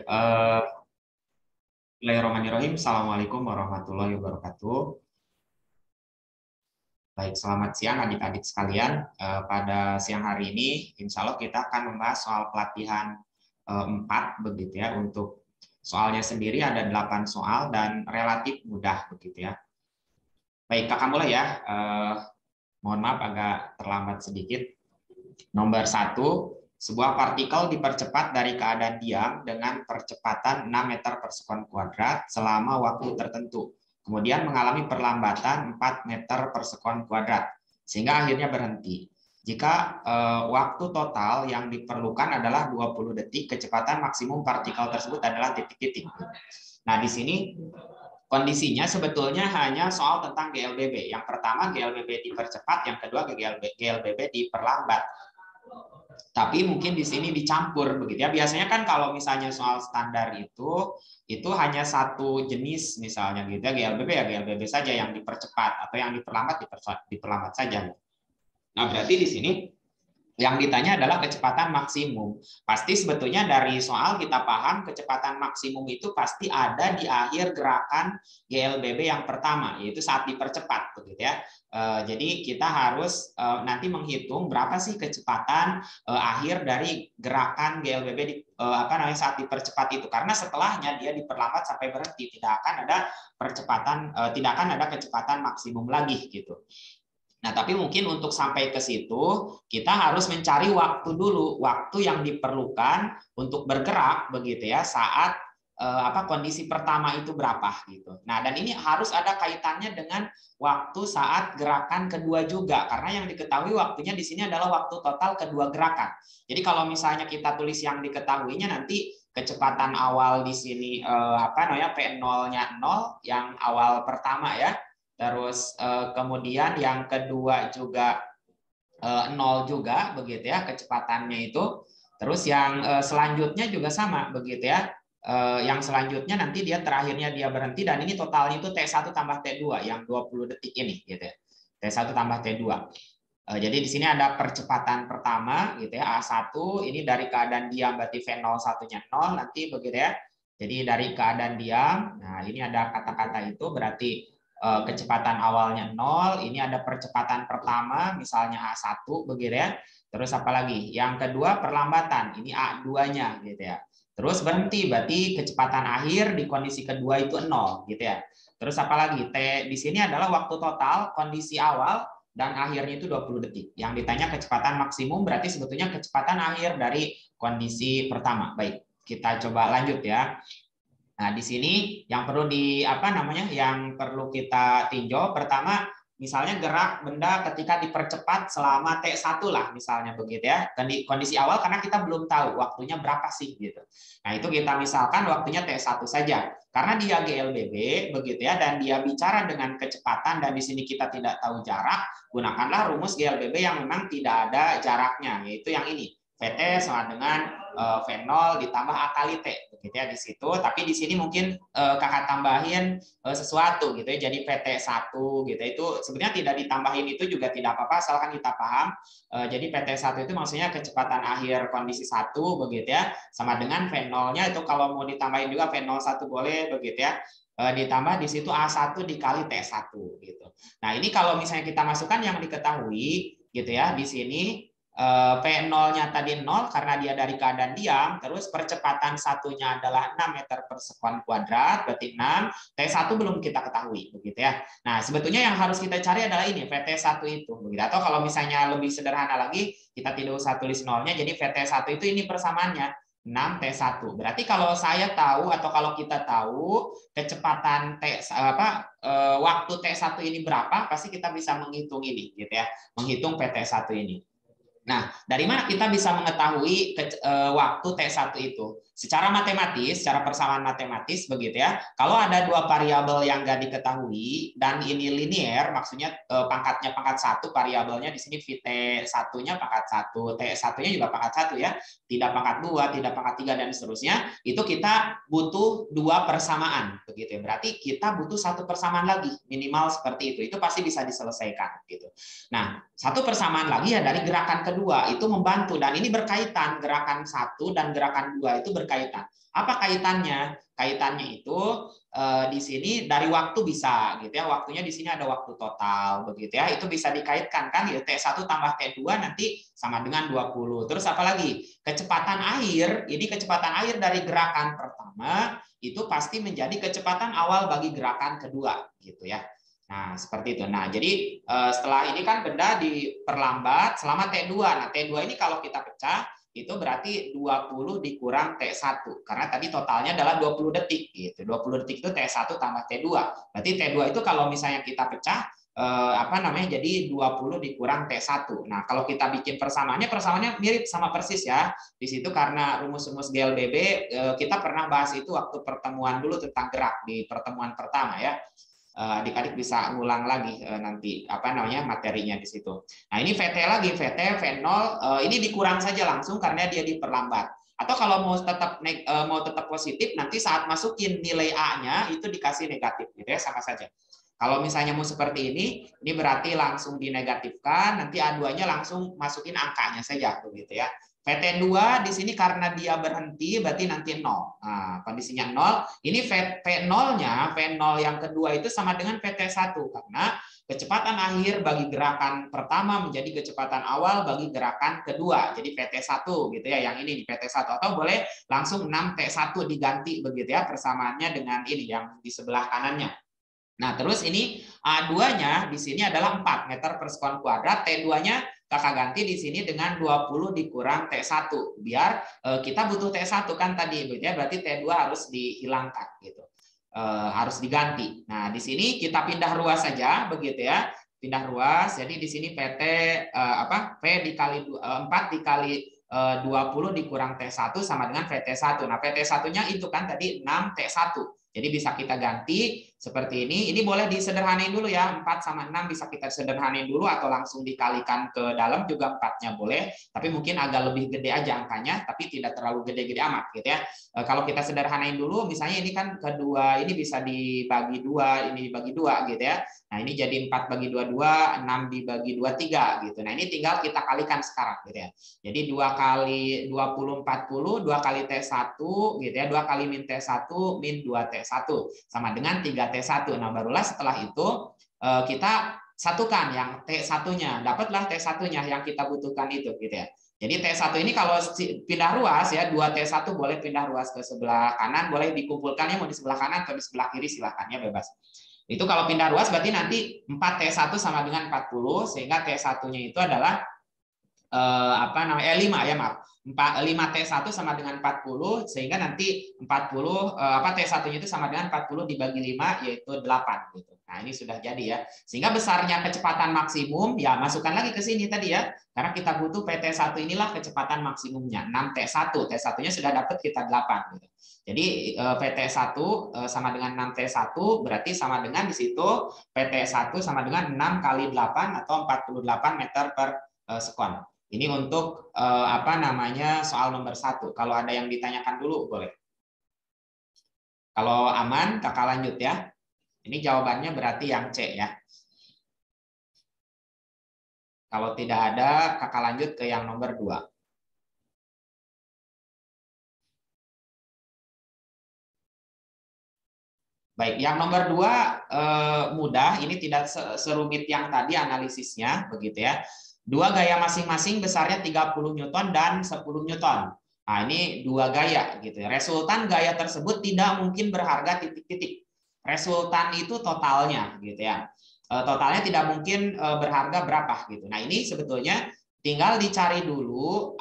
eh, Bismillahirrahmanirrahim. Assalamualaikum warahmatullahi wabarakatuh. Baik, selamat siang adik-adik sekalian. Pada siang hari ini, insya Allah kita akan membahas soal pelatihan 4, begitu ya. Untuk soalnya sendiri ada 8 soal dan relatif mudah, begitu ya. Baik, Kakak mulai ya. Mohon maaf agak terlambat sedikit. Nomor 1, sebuah partikel dipercepat dari keadaan diam dengan percepatan 6 meter per sekon kuadrat selama waktu tertentu. Kemudian mengalami perlambatan 4 meter per sekon kuadrat, sehingga akhirnya berhenti. Jika waktu total yang diperlukan adalah 20 detik, kecepatan maksimum partikel tersebut adalah titik-titik. Nah, di sini kondisinya sebetulnya hanya soal tentang GLBB. Yang pertama GLBB dipercepat, yang kedua GLBB diperlambat. Tapi mungkin di sini dicampur begitu ya. Biasanya kan kalau misalnya soal standar itu hanya satu jenis misalnya gitu ya, GLBB ya GLBB saja yang dipercepat, atau yang diperlambat saja. Nah, berarti di sini yang ditanya adalah kecepatan maksimum. Pasti sebetulnya dari soal kita paham kecepatan maksimum itu pasti ada di akhir gerakan GLBB yang pertama, yaitu saat dipercepat, begitu ya. Jadi kita harus nanti menghitung berapa sih kecepatan akhir dari gerakan GLBB saat dipercepat itu. Karena setelahnya dia diperlambat sampai berhenti, tidak akan ada percepatan, tidak akan ada kecepatan maksimum lagi gitu. Nah, tapi mungkin untuk sampai ke situ kita harus mencari waktu dulu, waktu yang diperlukan untuk bergerak begitu ya saat kondisi pertama itu berapa gitu. Nah, dan ini harus ada kaitannya dengan waktu saat gerakan kedua juga, karena yang diketahui waktunya di sini adalah waktu total kedua gerakan. Jadi kalau misalnya kita tulis yang diketahuinya nanti kecepatan awal di sini P0-nya 0 yang awal pertama ya. Terus kemudian yang kedua juga 0 juga begitu ya kecepatannya itu. Terus yang selanjutnya juga sama begitu ya. Yang selanjutnya nanti dia terakhirnya dia berhenti, dan ini totalnya itu T1 tambah T2 yang 20 detik ini gitu ya. T1 tambah T2. Jadi di sini ada percepatan pertama gitu ya, A1 ini dari keadaan diam berarti V01-nya 0 nanti begitu ya. Jadi dari keadaan diam, nah ini ada kata-kata itu berarti kecepatan awalnya 0, ini ada percepatan pertama misalnya A1 begitu ya. Terus apa lagi? Yang kedua perlambatan, ini A2-nya gitu ya. Terus berhenti berarti kecepatan akhir di kondisi kedua itu 0 gitu ya. Terus apa lagi? T di sini adalah waktu total kondisi awal dan akhirnya itu 20 detik. Yang ditanya kecepatan maksimum berarti sebetulnya kecepatan akhir dari kondisi pertama. Baik, kita coba lanjut ya. Nah, di sini yang perlu yang perlu kita tinjau pertama, misalnya gerak benda ketika dipercepat selama T1 lah misalnya begitu ya. Kondisi awal karena kita belum tahu waktunya berapa sih gitu. Nah, itu kita misalkan waktunya T1 saja. Karena dia GLBB begitu ya, dan dia bicara dengan kecepatan dan di sini kita tidak tahu jarak, gunakanlah rumus GLBB yang memang tidak ada jaraknya, yaitu yang ini. VT sama dengan V0 ditambah A kali T begitu ya di situ. Tapi di sini mungkin kakak tambahin sesuatu gitu ya, jadi PT1 gitu. Itu sebenarnya tidak ditambahin itu juga tidak apa-apa asalkan kita paham. Jadi PT1 itu maksudnya kecepatan akhir kondisi 1 begitu ya, sama dengan V0-nya itu kalau mau ditambahin juga V01 boleh begitu ya. Ditambah di situ A1 dikali T1 gitu. Nah, ini kalau misalnya kita masukkan yang diketahui gitu ya di sini. P0-nya tadi 0 karena dia dari keadaan diam, terus percepatan satunya adalah 6 meter per sekon kuadrat, berarti 6, T1 belum kita ketahui, begitu ya. Nah, sebetulnya yang harus kita cari adalah ini, VT1 itu, begitu. Atau kalau misalnya lebih sederhana lagi, kita tidak usah tulis nolnya, jadi VT1 itu ini persamaannya, 6 T1. Berarti kalau saya tahu atau kalau kita tahu kecepatan waktu T1 ini berapa, pasti kita bisa menghitung ini, gitu ya, menghitung PT1 ini. Nah, dari mana kita bisa mengetahui waktu T1 itu? Secara matematis, secara persamaan matematis begitu ya. Kalau ada dua variabel yang nggak diketahui dan ini linear, maksudnya pangkatnya pangkat 1, variabelnya di sini T1-nya pangkat 1, T1-nya juga pangkat 1 ya. Tidak pangkat 2, tidak pangkat 3 dan seterusnya. Itu kita butuh dua persamaan begitu ya. Berarti kita butuh satu persamaan lagi, minimal seperti itu. Itu pasti bisa diselesaikan gitu. Nah, satu persamaan lagi ya dari gerakan kedua. kedua itu membantu, dan ini berkaitan, gerakan 1 dan gerakan 2 itu berkaitan. Apa kaitannya? Kaitannya itu di sini dari waktu bisa gitu ya. Waktunya di sini ada waktu total begitu ya. Itu bisa dikaitkan kan ya, T1 tambah T2 nanti sama dengan 20. Terus apa lagi? Kecepatan air, ini kecepatan air dari gerakan pertama itu pasti menjadi kecepatan awal bagi gerakan kedua gitu ya. Nah, seperti itu. Nah, jadi setelah ini kan benda diperlambat selama T2. Nah, T2 ini kalau kita pecah itu berarti 20 dikurang T1 karena tadi totalnya adalah 20 detik gitu. 20 detik itu T1 tambah T2. Berarti T2 itu kalau misalnya kita pecah jadi 20 dikurang T1. Nah, kalau kita bikin persamaannya mirip sama persis ya. Di situ karena rumus-rumus GLBB kita pernah bahas itu waktu pertemuan dulu tentang gerak di pertemuan pertama ya. Adik-adik bisa ngulang lagi nanti materinya di situ. Nah, ini VT lagi, VT V0 ini dikurang saja langsung karena dia diperlambat. Atau kalau mau tetap positif nanti saat masukin nilai A-nya itu dikasih negatif gitu ya, sama saja. Kalau misalnya mau seperti ini berarti langsung dinegatifkan, nanti A2-nya langsung masukin angkanya saja begitu ya. VT2 di sini karena dia berhenti berarti nanti 0. Nah, kondisinya 0. Ini V0-nya, V0 yang kedua itu sama dengan VT1 karena kecepatan akhir bagi gerakan pertama menjadi kecepatan awal bagi gerakan kedua. Jadi VT1 gitu ya, yang ini di VT1 atau boleh langsung 6T1 diganti begitu ya persamaannya dengan ini yang di sebelah kanannya. Nah, terus ini A2-nya di sini adalah 4 meter per sekon kuadrat, T2-nya kakak ganti di sini dengan 20 dikurang T1 biar kita butuh T1 kan tadi ya, berarti T2 harus dihilangkan gitu. Harus diganti. Nah, di sini kita pindah ruas saja begitu ya. Pindah ruas. Jadi di sini PT V dikali 4 dikali 20 dikurang T1 sama dengan VT1. Nah, VT1-nya itu kan tadi 6T1. Jadi bisa kita ganti seperti ini. Ini boleh disederhanain dulu ya. 4 sama 6 bisa kita sederhanain dulu atau langsung dikalikan ke dalam juga 4-nya boleh. Tapi mungkin agak lebih gede aja angkanya, tapi tidak terlalu gede-gede amat gitu ya. Kalau kita sederhanain dulu, misalnya ini kan kedua ini bisa dibagi 2, ini dibagi 2 gitu ya. Nah, ini jadi 4 bagi 2, 2, 6 dibagi 2, 3 gitu. Nah, ini tinggal kita kalikan sekarang gitu ya. Jadi 2 kali 20, 40, 2 kali T1 gitu ya. 2 kali min T1 min 2T1 sama dengan 3T1. Nah, barulah setelah itu kita satukan yang T1-nya. Dapatlah T1-nya yang kita butuhkan itu gitu ya. Jadi T1 ini kalau pindah ruas ya, 2T1 boleh pindah ruas ke sebelah kanan, boleh dikumpulkannya mau di sebelah kanan atau di sebelah kiri silahkan ya, bebas. Itu kalau pindah ruas berarti nanti 4T1 sama dengan 40 sehingga T1-nya itu adalah 5 ya, maaf. 5T1 sama dengan 40 sehingga nanti 40 T1-nya itu sama dengan 40 dibagi 5 yaitu 8 gitu. Nah, ini sudah jadi ya. Sehingga besarnya kecepatan maksimum ya masukkan lagi ke sini tadi ya. Karena kita butuh PT1 inilah kecepatan maksimumnya 6T1. T1-nya sudah dapat kita 8 gitu. Jadi PT1 sama dengan 6T1 berarti sama dengan di situ PT1 sama dengan 6 kali 8 atau 48 meter per sekon. Ini untuk soal nomor 1. Kalau ada yang ditanyakan dulu boleh. Kalau aman, kakak lanjut ya. Ini jawabannya berarti yang C ya. Kalau tidak ada, kakak lanjut ke yang nomor 2. Baik, yang nomor 2 mudah. Ini tidak serumit yang tadi analisisnya, begitu ya. Dua gaya masing-masing besarnya 30 Newton dan 10 Newton. Nah, ini dua gaya gitu ya. Resultan gaya tersebut tidak mungkin berharga titik-titik. Resultan itu totalnya gitu ya. Totalnya tidak mungkin berharga berapa gitu. Nah, ini sebetulnya tinggal dicari dulu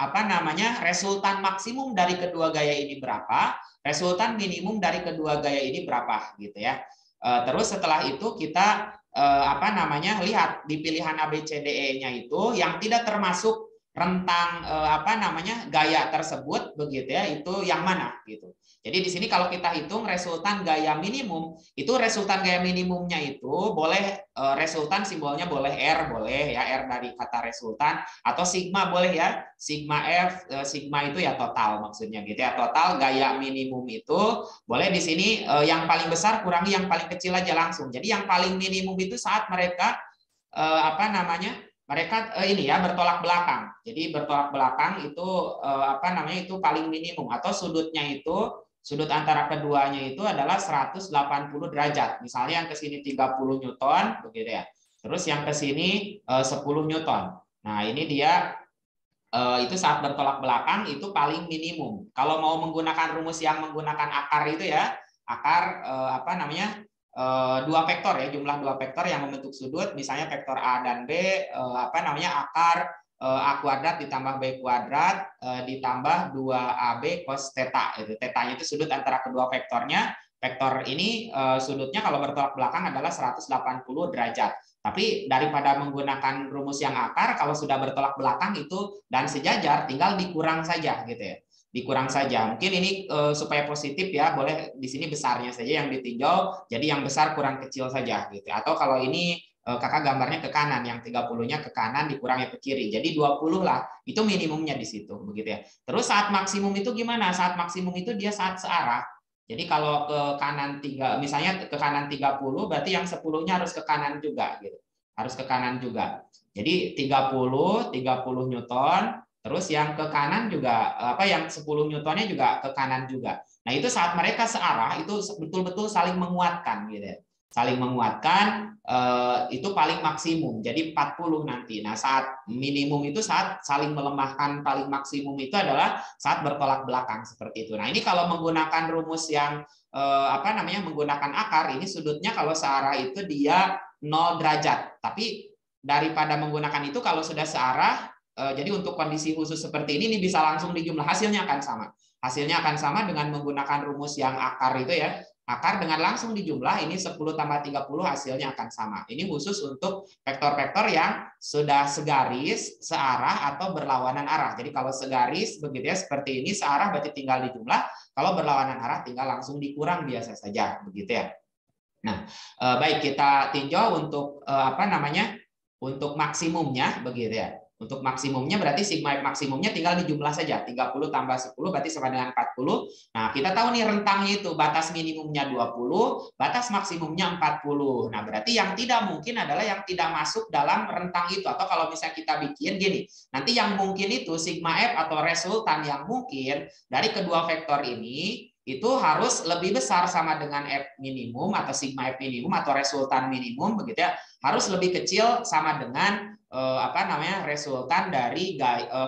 resultan maksimum dari kedua gaya ini berapa, resultan minimum dari kedua gaya ini berapa gitu ya. Terus setelah itu kita lihat di pilihan ABCDE-nya itu yang tidak termasuk rentang gaya tersebut begitu ya, itu yang mana gitu. Jadi di sini kalau kita hitung resultan gaya minimum, itu resultan gaya minimumnya itu boleh resultan simbolnya boleh R, boleh ya, R dari kata resultan, atau sigma boleh ya, sigma F, sigma itu ya total maksudnya gitu ya, total gaya minimum itu boleh di sini yang paling besar kurangi yang paling kecil aja langsung. Jadi yang paling minimum itu saat mereka mereka ini ya bertolak belakang. Jadi bertolak belakang itu apa namanya itu paling minimum atau sudutnya itu sudut antara keduanya itu adalah 180 derajat. Misalnya yang ke sini 30 Newton begitu ya. Terus yang ke sini 10 Newton. Nah, ini dia itu saat bertolak belakang itu paling minimum. Kalau mau menggunakan rumus yang menggunakan akar itu ya, akar apa namanya? Dua vektor ya, jumlah dua vektor yang membentuk sudut, misalnya vektor A dan B, apa namanya akar A kuadrat ditambah B kuadrat ditambah 2AB cos theta. Itu tetanya itu sudut antara kedua vektornya. Vektor ini sudutnya kalau bertolak belakang adalah 180 derajat. Tapi daripada menggunakan rumus yang akar, kalau sudah bertolak belakang itu dan sejajar, tinggal dikurang saja gitu ya. Dikurang saja. Mungkin ini supaya positif ya, boleh di sini besarnya saja yang ditinjau, jadi yang besar kurang kecil saja gitu. Atau kalau ini kakak gambarnya ke kanan, yang 30-nya ke kanan dikurangi ke kiri. Jadi 20 lah, itu minimumnya di situ begitu ya. Terus saat maksimum itu gimana? Saat maksimum itu dia saat searah. Jadi kalau ke kanan 3, misalnya ke kanan 30, berarti yang 10-nya harus ke kanan juga gitu. Harus ke kanan juga. Jadi 30 Newton. Terus yang ke kanan juga apa yang 10 Newtonnya juga ke kanan juga. Nah, itu saat mereka searah itu betul-betul saling menguatkan gitu ya. Saling menguatkan itu paling maksimum. Jadi 40 nanti. Nah, saat minimum itu saat saling melemahkan paling maksimum itu adalah saat bertolak belakang seperti itu. Nah, ini kalau menggunakan rumus yang apa namanya menggunakan akar, ini sudutnya kalau searah itu dia 0 derajat. Tapi daripada menggunakan itu kalau sudah searah jadi untuk kondisi khusus seperti ini bisa langsung dijumlah, hasilnya akan sama. Hasilnya akan sama dengan menggunakan rumus yang akar itu ya. Akar dengan langsung dijumlah, ini 10 tambah 30 hasilnya akan sama. Ini khusus untuk vektor-vektor yang sudah segaris, searah, atau berlawanan arah. Jadi kalau segaris begitu ya, seperti ini, searah berarti tinggal dijumlah. Kalau berlawanan arah tinggal langsung dikurang biasa saja, begitu ya. Nah, baik kita tinjau untuk apa namanya? Untuk maksimumnya begitu ya. Untuk maksimumnya berarti sigma F maksimumnya tinggal dijumlah saja. 30 tambah 10 berarti sama dengan 40. Nah, kita tahu nih rentangnya itu batas minimumnya 20, batas maksimumnya 40. Nah, berarti yang tidak mungkin adalah yang tidak masuk dalam rentang itu. Atau kalau misalnya kita bikin gini, nanti yang mungkin itu sigma F atau resultan yang mungkin dari kedua vektor ini itu harus lebih besar sama dengan F minimum atau sigma F minimum atau resultan minimum begitu ya, harus lebih kecil sama dengan apa namanya resultan dari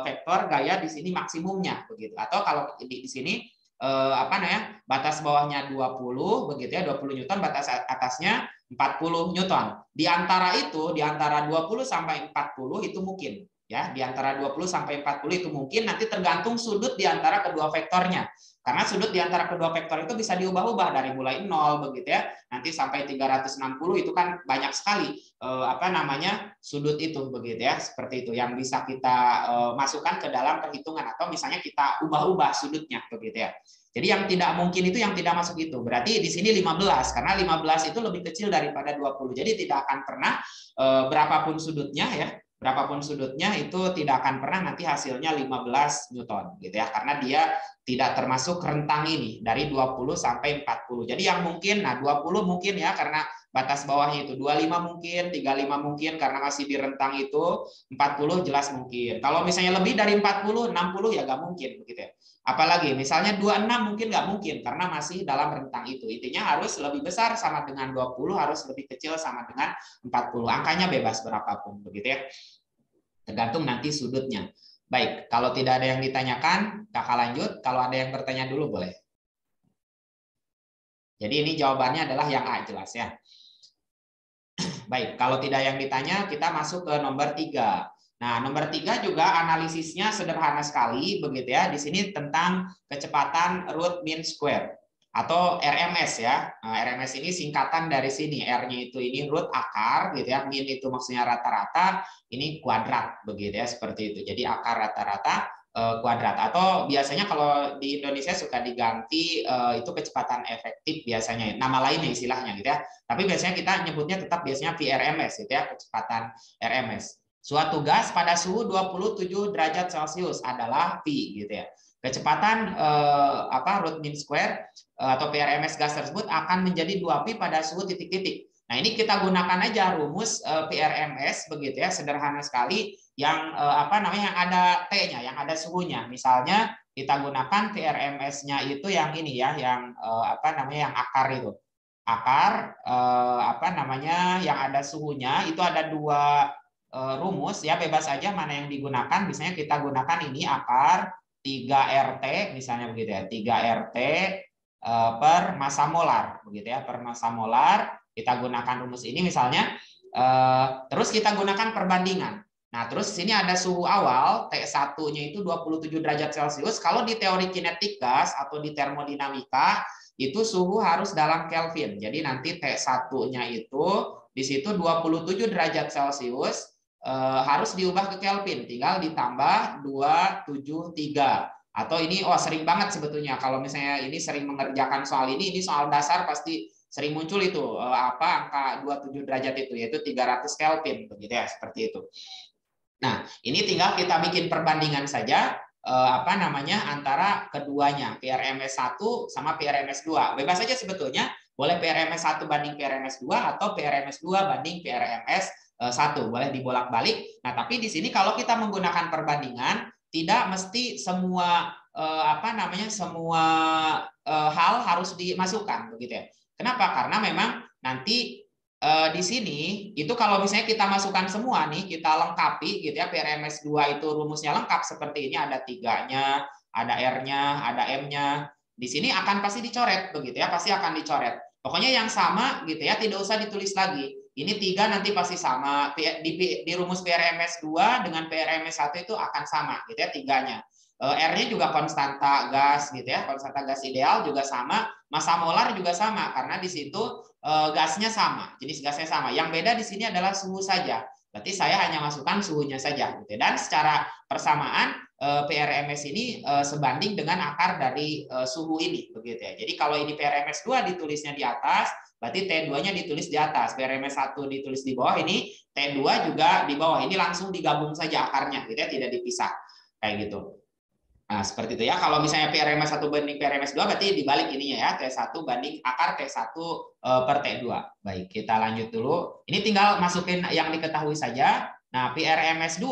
vektor gaya di sini maksimumnya begitu. Atau kalau di sini apa namanya batas bawahnya 20 begitu ya, 20 Newton, batas atasnya 40 Newton. Di antara itu, di antara 20 sampai 40 itu mungkin ya, di antara 20 sampai 40 itu mungkin, nanti tergantung sudut di antara kedua vektornya. Karena sudut di antara kedua vektor itu bisa diubah-ubah dari mulai 0 begitu ya, nanti sampai 360 itu kan banyak sekali apa namanya sudut itu begitu ya, seperti itu yang bisa kita masukkan ke dalam perhitungan atau misalnya kita ubah-ubah sudutnya begitu ya. Jadi yang tidak mungkin itu yang tidak masuk itu. Berarti di sini 15 karena 15 itu lebih kecil daripada 20. Jadi tidak akan pernah berapapun sudutnya ya, berapapun sudutnya itu tidak akan pernah nanti hasilnya 15 Newton gitu ya, karena dia tidak termasuk rentang ini dari 20 sampai 40. Jadi yang mungkin, nah 20 mungkin ya karena batas bawahnya itu, 25 mungkin, 35 mungkin karena masih di rentang itu, 40 jelas mungkin. Kalau misalnya lebih dari 40, 60 ya nggak mungkin begitu ya. Apalagi misalnya 26 mungkin nggak mungkin karena masih dalam rentang itu. Intinya harus lebih besar sama dengan 20, harus lebih kecil sama dengan 40. Angkanya bebas berapapun begitu ya. Tergantung nanti sudutnya. Baik, kalau tidak ada yang ditanyakan, kakak lanjut. Kalau ada yang bertanya dulu boleh. Jadi ini jawabannya adalah yang A, jelas ya. Baik, kalau tidak yang ditanya, kita masuk ke nomor 3. Nah, nomor 3 juga analisisnya sederhana sekali, begitu ya. Di sini tentang kecepatan root mean square atau RMS ya. Nah, RMS ini singkatan dari sini, R-nya itu ini root akar gitu ya, mean itu maksudnya rata-rata, ini kuadrat begitu ya, seperti itu. Jadi akar rata-rata kuadrat, atau biasanya kalau di Indonesia suka diganti itu kecepatan efektif biasanya, nama lainnya istilahnya gitu ya. Tapi biasanya kita nyebutnya tetap biasanya VRMS gitu ya, kecepatan RMS. Suatu gas pada suhu 27 derajat Celcius adalah V gitu ya. Kecepatan root mean square atau PRMS gas tersebut akan menjadi 2P pada suhu titik-titik. Nah, ini kita gunakan aja rumus PRMS begitu ya, sederhana sekali yang apa namanya yang ada T-nya, yang ada suhunya. Misalnya kita gunakan PRMS-nya itu yang ini ya, yang apa namanya yang akar itu. Akar apa namanya yang ada suhunya itu ada dua rumus ya, bebas aja mana yang digunakan. Misalnya kita gunakan ini akar 3 RT misalnya begitu ya. 3 RT per massa molar begitu ya, per massa molar. Kita gunakan rumus ini misalnya, terus kita gunakan perbandingan. Nah, terus sini ada suhu awal, T1-nya itu 27 derajat Celcius. Kalau di teori kinetik gas atau di termodinamika, itu suhu harus dalam Kelvin. Jadi nanti T1-nya itu di situ 27 derajat Celcius, harus diubah ke Kelvin. Tinggal ditambah 273. Atau ini, sering banget sebetulnya. Kalau misalnya ini sering mengerjakan soal ini soal dasar pasti sering muncul itu apa angka 27 derajat itu, yaitu 300 Kelvin begitu ya, seperti itu. Nah, ini tinggal kita bikin perbandingan saja apa namanya antara keduanya, PRMS1 sama PRMS2. Bebas saja sebetulnya, boleh PRMS1 banding PRMS2 atau PRMS2 banding PRMS1, boleh dibolak-balik. Nah, tapi di sini kalau kita menggunakan perbandingan tidak mesti semua apa namanya semua hal harus dimasukkan begitu ya. Kenapa? Karena memang nanti di sini itu kalau misalnya kita masukkan semua nih, kita lengkapi gitu ya, PRMS2 itu rumusnya lengkap seperti ini, ada 3-nya, ada R-nya, ada M-nya. Di sini akan pasti dicoret begitu ya, pasti akan dicoret. Pokoknya yang sama gitu ya, tidak usah ditulis lagi. Ini 3 nanti pasti sama. Di rumus PRMS2 dengan PRMS1 itu akan sama gitu ya, 3-nya. R-nya juga konstanta gas gitu ya, konstanta gas ideal juga sama, massa molar juga sama karena di situ gasnya sama, jenis gasnya sama. Yang beda di sini adalah suhu saja. Berarti saya hanya masukkan suhunya saja gitu. Dan secara persamaan PRMS ini sebanding dengan akar dari suhu ini begitu ya. Jadi kalau ini PRMS2 ditulisnya di atas, berarti T2-nya ditulis di atas, PRMS1 ditulis di bawah, ini T2 juga di bawah. Ini langsung digabung saja akarnya gitu ya, tidak dipisah. Kayak gitu. Nah, seperti itu ya. Kalau misalnya PRMS1 banding PRMS2 berarti dibalik ininya ya, T1 banding akar T1 per T2. Baik, kita lanjut dulu. Ini tinggal masukin yang diketahui saja. Nah, PRMS2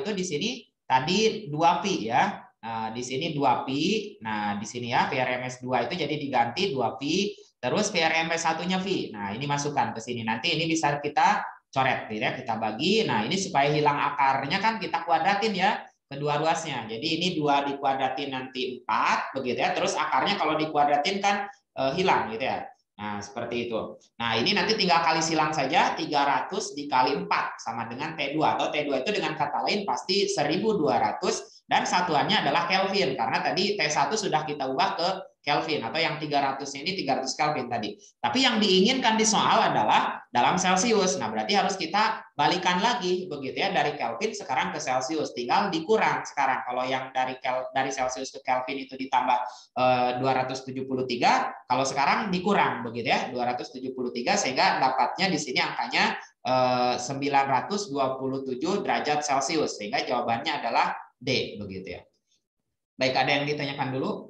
itu di sini tadi 2pi ya. Nah, di sini 2pi. Nah, di sini ya PRMS2 itu jadi diganti 2pi, terus PRMS1-nya pi. Nah, ini masukkan ke sini. Nanti ini bisa kita coret ya, kita bagi. Nah, ini supaya hilang akarnya kan kita kuadratin ya, kedua ruasnya. Jadi ini 2 dikuadratin nanti 4 begitu ya. Terus akarnya kalau dikuadratin kan hilang gitu ya. Nah, seperti itu. Nah, ini nanti tinggal kali silang saja, 300 dikali 4 sama dengan T2, atau T2 itu dengan kata lain pasti 1200 dan satuannya adalah Kelvin karena tadi T1 sudah kita ubah ke Kelvin, atau yang 300 ini 300 Kelvin tadi. Tapi yang diinginkan di soal adalah dalam Celcius. Nah, berarti harus kita balikan lagi begitu ya, dari Kelvin sekarang ke Celcius. Tinggal dikurang sekarang. Kalau yang dari Celcius ke Kelvin itu ditambah 273, kalau sekarang dikurang begitu ya, 273, sehingga dapatnya di sini angkanya 927 derajat Celcius, sehingga jawabannya adalah D begitu ya. Baik, ada yang ditanyakan dulu?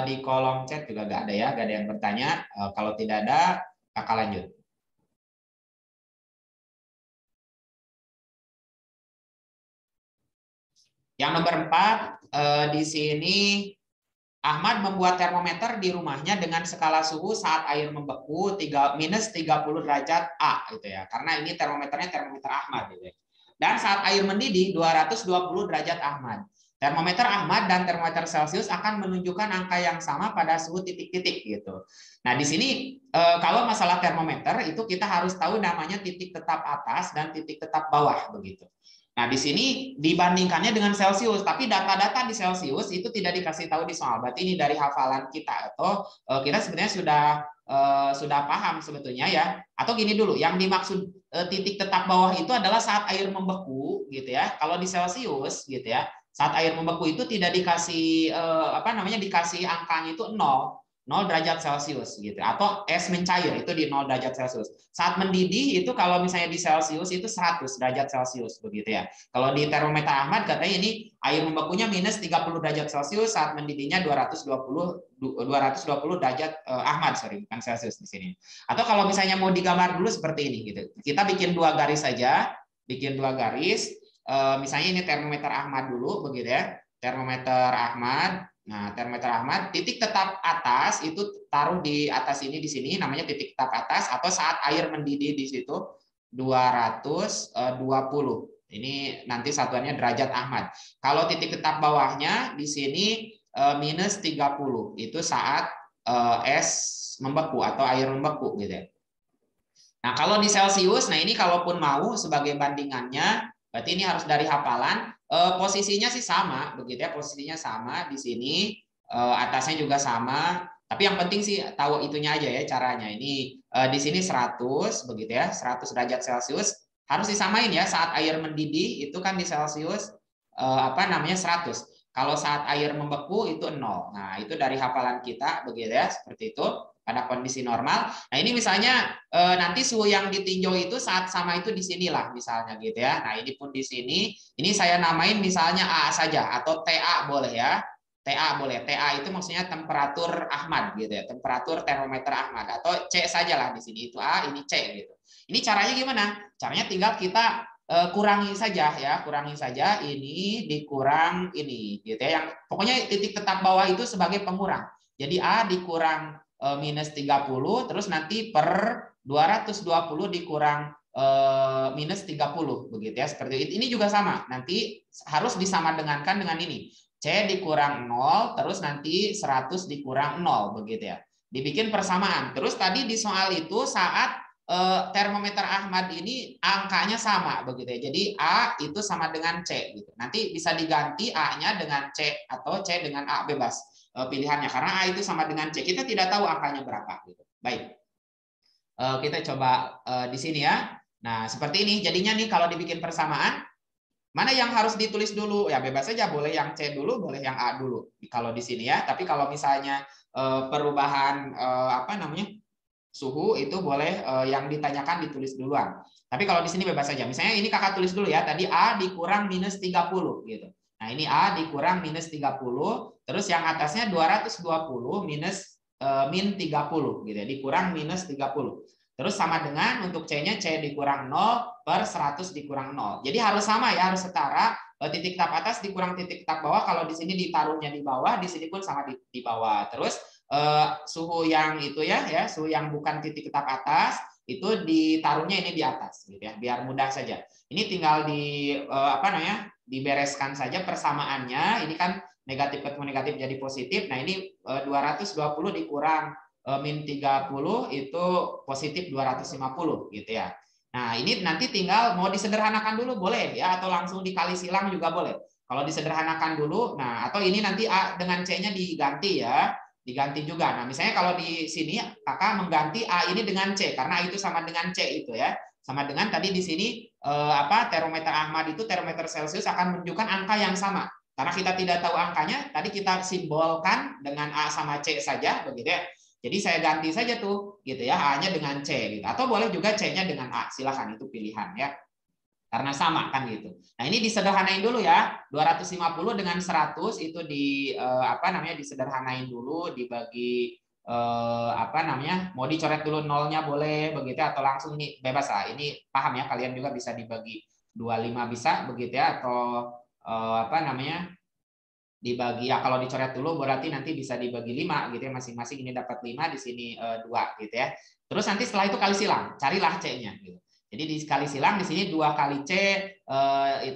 Di kolom chat juga nggak ada ya, nggak ada yang bertanya. Kalau tidak ada, kakak lanjut. Yang nomor 4, di sini Ahmad membuat termometer di rumahnya dengan skala suhu saat air membeku minus 30 derajat A gitu ya. Karena ini termometernya termometer Ahmad gitu ya. Dan saat air mendidih 220 derajat Ahmad. Termometer Ahmad dan termometer Celcius akan menunjukkan angka yang sama pada suhu titik-titik gitu. Nah, di sini kalau masalah termometer itu kita harus tahu namanya titik tetap atas dan titik tetap bawah begitu. Nah, di sini dibandingkannya dengan Celcius, tapi data-data di Celcius itu tidak dikasih tahu di soal. Berarti ini dari hafalan kita, atau kita sebenarnya sudah paham sebetulnya ya. Atau gini dulu, yang dimaksud titik tetap bawah itu adalah saat air membeku gitu ya. Kalau di Celcius gitu ya, saat air membeku itu tidak dikasih apa namanya, dikasih angkanya itu 0 0 derajat Celcius gitu, atau es mencair itu di 0 derajat Celcius. Saat mendidih itu kalau misalnya di Celcius itu 100 derajat Celcius begitu ya. Kalau di termometer Ahmad katanya ini air membekunya minus 30 derajat Celcius, saat mendidihnya 220 derajat Ahmad, sorry, bukan Celcius di sini. Atau kalau misalnya mau digambar dulu seperti ini gitu. Kita bikin 2 garis saja, bikin 2 garis. Misalnya ini termometer Ahmad dulu begitu ya. Termometer Ahmad. Nah, termometer Ahmad, titik tetap atas itu taruh di atas ini, di sini namanya titik tetap atas, atau saat air mendidih di situ 220. Ini nanti satuannya derajat Ahmad. Kalau titik tetap bawahnya di sini minus 30. Itu saat es membeku atau air membeku gitu ya. Nah, kalau di Celcius, nah ini kalaupun mau sebagai bandingannya, berarti ini harus dari hafalan. Posisinya sih sama, begitu ya. Posisinya sama di sini, atasnya juga sama. Tapi yang penting sih tahu itunya aja ya caranya. Ini di sini 100, begitu ya, 100 derajat Celcius harus disamain ya. Saat air mendidih itu kan di Celcius apa namanya 100. Kalau saat air membeku itu 0. Nah, itu dari hafalan kita, begitu ya, seperti itu pada kondisi normal. Nah, ini misalnya nanti suhu yang ditinjau itu saat sama itu di sinilah misalnya gitu ya. Nah, ini pun di sini. Ini saya namain misalnya A saja atau TA boleh ya. TA boleh. TA itu maksudnya temperatur Ahmad gitu ya. Temperatur termometer Ahmad, atau C sajalah di sini. Itu A, ini C gitu. Ini caranya gimana? Caranya tinggal kita kurangi saja ya, kurangi saja ini dikurang ini gitu ya. Yang pokoknya titik tetap bawah itu sebagai pengurang. Jadi A dikurang minus 30, terus nanti per 220 dikurang minus 30 begitu ya, seperti itu. Ini juga sama, nanti harus disamadengankan dengan ini. C dikurang 0, terus nanti 100 dikurang 0 begitu ya. Dibikin persamaan. Terus tadi di soal itu saat termometer Ahmad ini angkanya sama begitu ya. Jadi A itu sama dengan C gitu. Nanti bisa diganti A-nya dengan C atau C dengan A, bebas pilihannya, karena A itu sama dengan C. Kita tidak tahu angkanya berapa gitu. Baik. Kita coba di sini ya. Nah, seperti ini jadinya nih kalau dibikin persamaan, mana yang harus ditulis dulu? Ya bebas saja, boleh yang C dulu, boleh yang A dulu. Kalau di sini ya. Tapi kalau misalnya perubahan apa namanya? Suhu itu boleh yang ditanyakan ditulis duluan. Tapi kalau di sini bebas saja. Misalnya ini kakak tulis dulu ya. Tadi A dikurang minus 30 gitu. Nah, ini A dikurang minus 30, terus yang atasnya 220 minus min 30 gitu ya. Dikurang minus 30. Terus sama dengan untuk C-nya C dikurang 0 per 100 dikurang 0. Jadi harus sama ya, harus setara. Titik tap atas dikurang titik tap bawah. Kalau di sini ditaruhnya di bawah, di sini pun sama di bawah. Terus suhu yang itu ya, suhu yang bukan titik tap atas itu ditaruhnya ini di atas, gitu ya, biar mudah saja. Ini tinggal di apa namanya, dibereskan saja persamaannya. Ini kan negatif ketemu negatif jadi positif. Nah ini 220 dikurang min 30 itu positif 250 gitu ya. Nah ini nanti tinggal mau disederhanakan dulu boleh ya, atau langsung dikali silang juga boleh. Kalau disederhanakan dulu, nah atau ini nanti A dengan C-nya diganti ya, diganti juga. Nah misalnya kalau di sini kakak mengganti A ini dengan C karena itu sama dengan C itu ya, sama dengan tadi di sini apa termometer Ahmad itu termometer Celcius akan menunjukkan angka yang sama. Karena kita tidak tahu angkanya, tadi kita simbolkan dengan A sama C saja begitu ya. Jadi saya ganti saja tuh gitu ya, A-nya dengan C gitu. Atau boleh juga C-nya dengan A, silakan itu pilihan ya. Karena sama kan gitu. Nah, ini disederhanain dulu ya. 250 dengan 100 itu di apa namanya disederhanain dulu, dibagi apa namanya? Mau dicoret dulu nolnya boleh begitu, atau langsung ini bebas lah. Ini paham ya, kalian juga bisa dibagi 25 bisa begitu ya, atau apa namanya? Dibagi ya, kalau dicoret dulu berarti nanti bisa dibagi 5 gitu ya, masing-masing ini dapat 5, di sini 2 gitu ya. Terus nanti setelah itu kali silang, carilah C-nya gitu. Jadi dikali silang di sini 2 kali C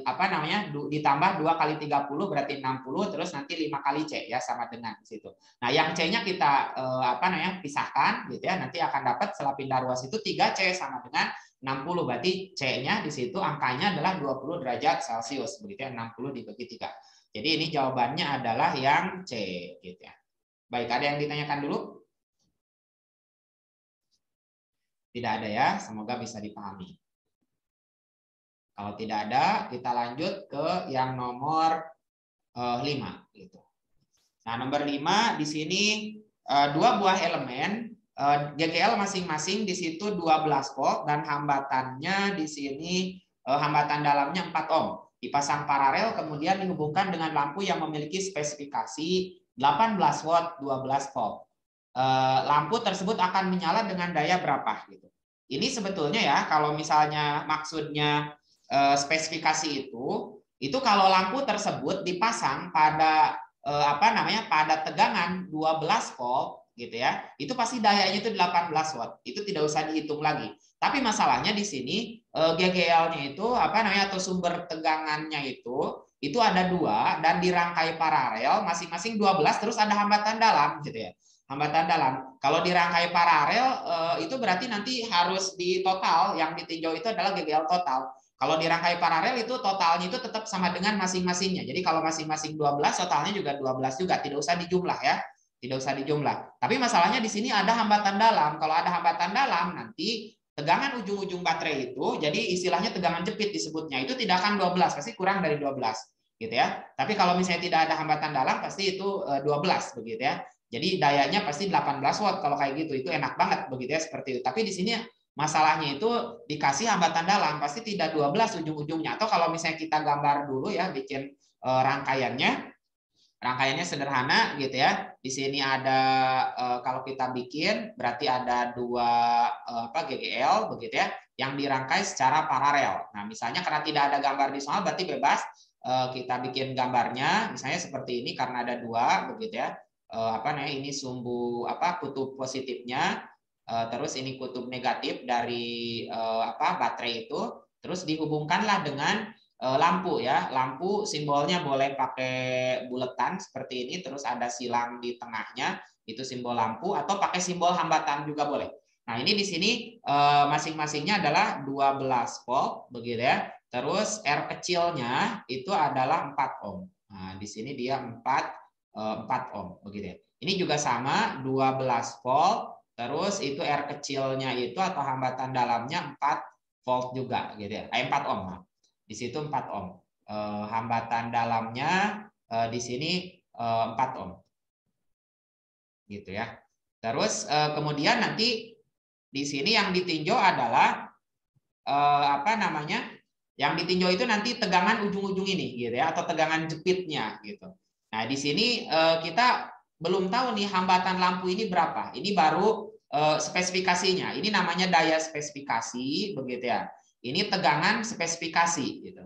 apa namanya ditambah 2 kali 30 berarti 60, terus nanti 5 kali C ya sama dengan di situ. Nah, yang C-nya kita apa namanya pisahkan gitu ya. Nanti akan dapat setelah pindah ruas itu 3C sama dengan 60, berarti C-nya di situ angkanya adalah 20 derajat Celcius begitu ya, 60 dibagi 3. Jadi ini jawabannya adalah yang C gitu ya. Baik, ada yang ditanyakan dulu? Tidak ada ya, semoga bisa dipahami. Kalau tidak ada, kita lanjut ke yang nomor 5 gitu. Nah, nomor 5 di sini dua buah elemen GGL masing-masing di situ 12 volt dan hambatannya di sini hambatan dalamnya 4 ohm. Dipasang paralel kemudian dihubungkan dengan lampu yang memiliki spesifikasi 18 watt 12 volt. Lampu tersebut akan menyala dengan daya berapa gitu. Ini sebetulnya ya kalau misalnya maksudnya spesifikasi itu kalau lampu tersebut dipasang pada pada tegangan 12 volt gitu ya, itu pasti dayanya itu 18 watt. Itu tidak usah dihitung lagi. Tapi masalahnya di sini GGL-nya itu atau sumber tegangannya itu ada dua dan dirangkai paralel masing-masing 12 terus ada hambatan dalam gitu ya. Hambatan dalam. Kalau dirangkai paralel itu berarti nanti harus di total yang ditinjau itu adalah GGL total. Kalau dirangkai paralel itu totalnya itu tetap sama dengan masing-masingnya. Jadi kalau masing-masing 12 totalnya juga 12 juga, tidak usah dijumlah ya. Tidak usah dijumlah. Tapi masalahnya di sini ada hambatan dalam. Kalau ada hambatan dalam nanti tegangan ujung-ujung baterai itu jadi istilahnya tegangan jepit disebutnya. Itu tidak akan 12, pasti kurang dari 12 gitu ya. Tapi kalau misalnya tidak ada hambatan dalam pasti itu 12 begitu ya. Jadi dayanya pasti 18 watt kalau kayak gitu. Itu enak banget begitu ya seperti itu. Tapi di sini masalahnya itu dikasih hambatan dalam pasti tidak 12 ujung-ujungnya. Atau kalau misalnya kita gambar dulu ya bikin rangkaiannya sederhana gitu ya. Di sini ada kalau kita bikin berarti ada dua GGL begitu ya yang dirangkai secara paralel. Nah, misalnya karena tidak ada gambar di soal berarti bebas kita bikin gambarnya misalnya seperti ini karena ada dua begitu ya. Ini sumbu kutub positifnya terus ini kutub negatif dari baterai itu terus dihubungkanlah dengan lampu ya. Lampu simbolnya boleh pakai buletan seperti ini terus ada silang di tengahnya itu simbol lampu atau pakai simbol hambatan juga boleh. Nah, ini di sini masing-masingnya adalah 12 volt begitu ya. Terus R kecilnya itu adalah 4 ohm. Nah, di sini dia 4 ohm begitu ya. Ini juga sama 12 volt terus itu R kecilnya itu atau hambatan dalamnya 4 volt juga gitu ya. 4 ohm. Di situ 4 ohm. Hambatan dalamnya di sini 4 ohm. Gitu ya. Terus kemudian nanti di sini yang ditinjau adalah Yang ditinjau itu nanti tegangan ujung-ujung ini gitu ya atau tegangan jepitnya gitu. Nah, di sini kita belum tahu nih hambatan lampu ini berapa. Ini baru spesifikasinya. Ini namanya daya spesifikasi begitu ya. Ini tegangan spesifikasi gitu.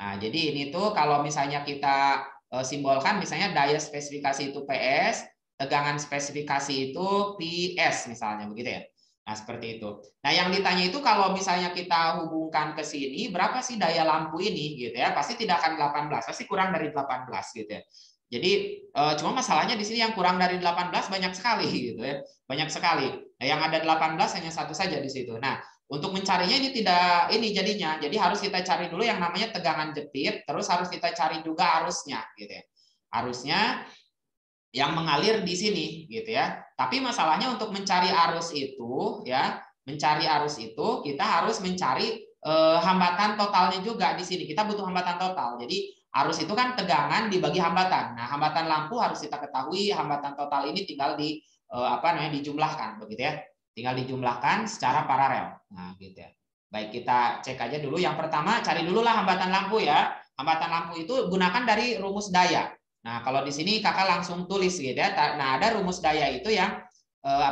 Nah, jadi ini tuh kalau misalnya kita simbolkan misalnya daya spesifikasi itu PS, tegangan spesifikasi itu PS misalnya begitu ya. Nah, seperti itu. Nah, yang ditanya itu kalau misalnya kita hubungkan ke sini, berapa sih daya lampu ini gitu ya? Pasti tidak akan 18, pasti kurang dari 18 gitu ya. Jadi cuma masalahnya di sini yang kurang dari 18 banyak sekali gitu ya. Banyak sekali. Nah, yang ada 18 hanya satu saja di situ. Nah, untuk mencarinya ini tidak ini jadinya. Jadi harus kita cari dulu yang namanya tegangan jepit, terus harus kita cari juga arusnya gitu ya. Arusnya yang mengalir di sini gitu ya. Tapi masalahnya untuk mencari arus itu ya, mencari arus itu kita harus mencari hambatan totalnya juga di sini. Kita butuh hambatan total. Jadi arus itu kan tegangan dibagi hambatan. Nah, hambatan lampu harus kita ketahui hambatan total ini tinggal di dijumlahkan begitu ya. Tinggal dijumlahkan secara paralel. Nah, gitu ya. Baik, kita cek aja dulu. Yang pertama cari dulu lah hambatan lampu ya. Hambatan lampu itu gunakan dari rumus daya. Nah, kalau di sini kakak langsung tulis gitu ya. Nah, ada rumus daya itu yang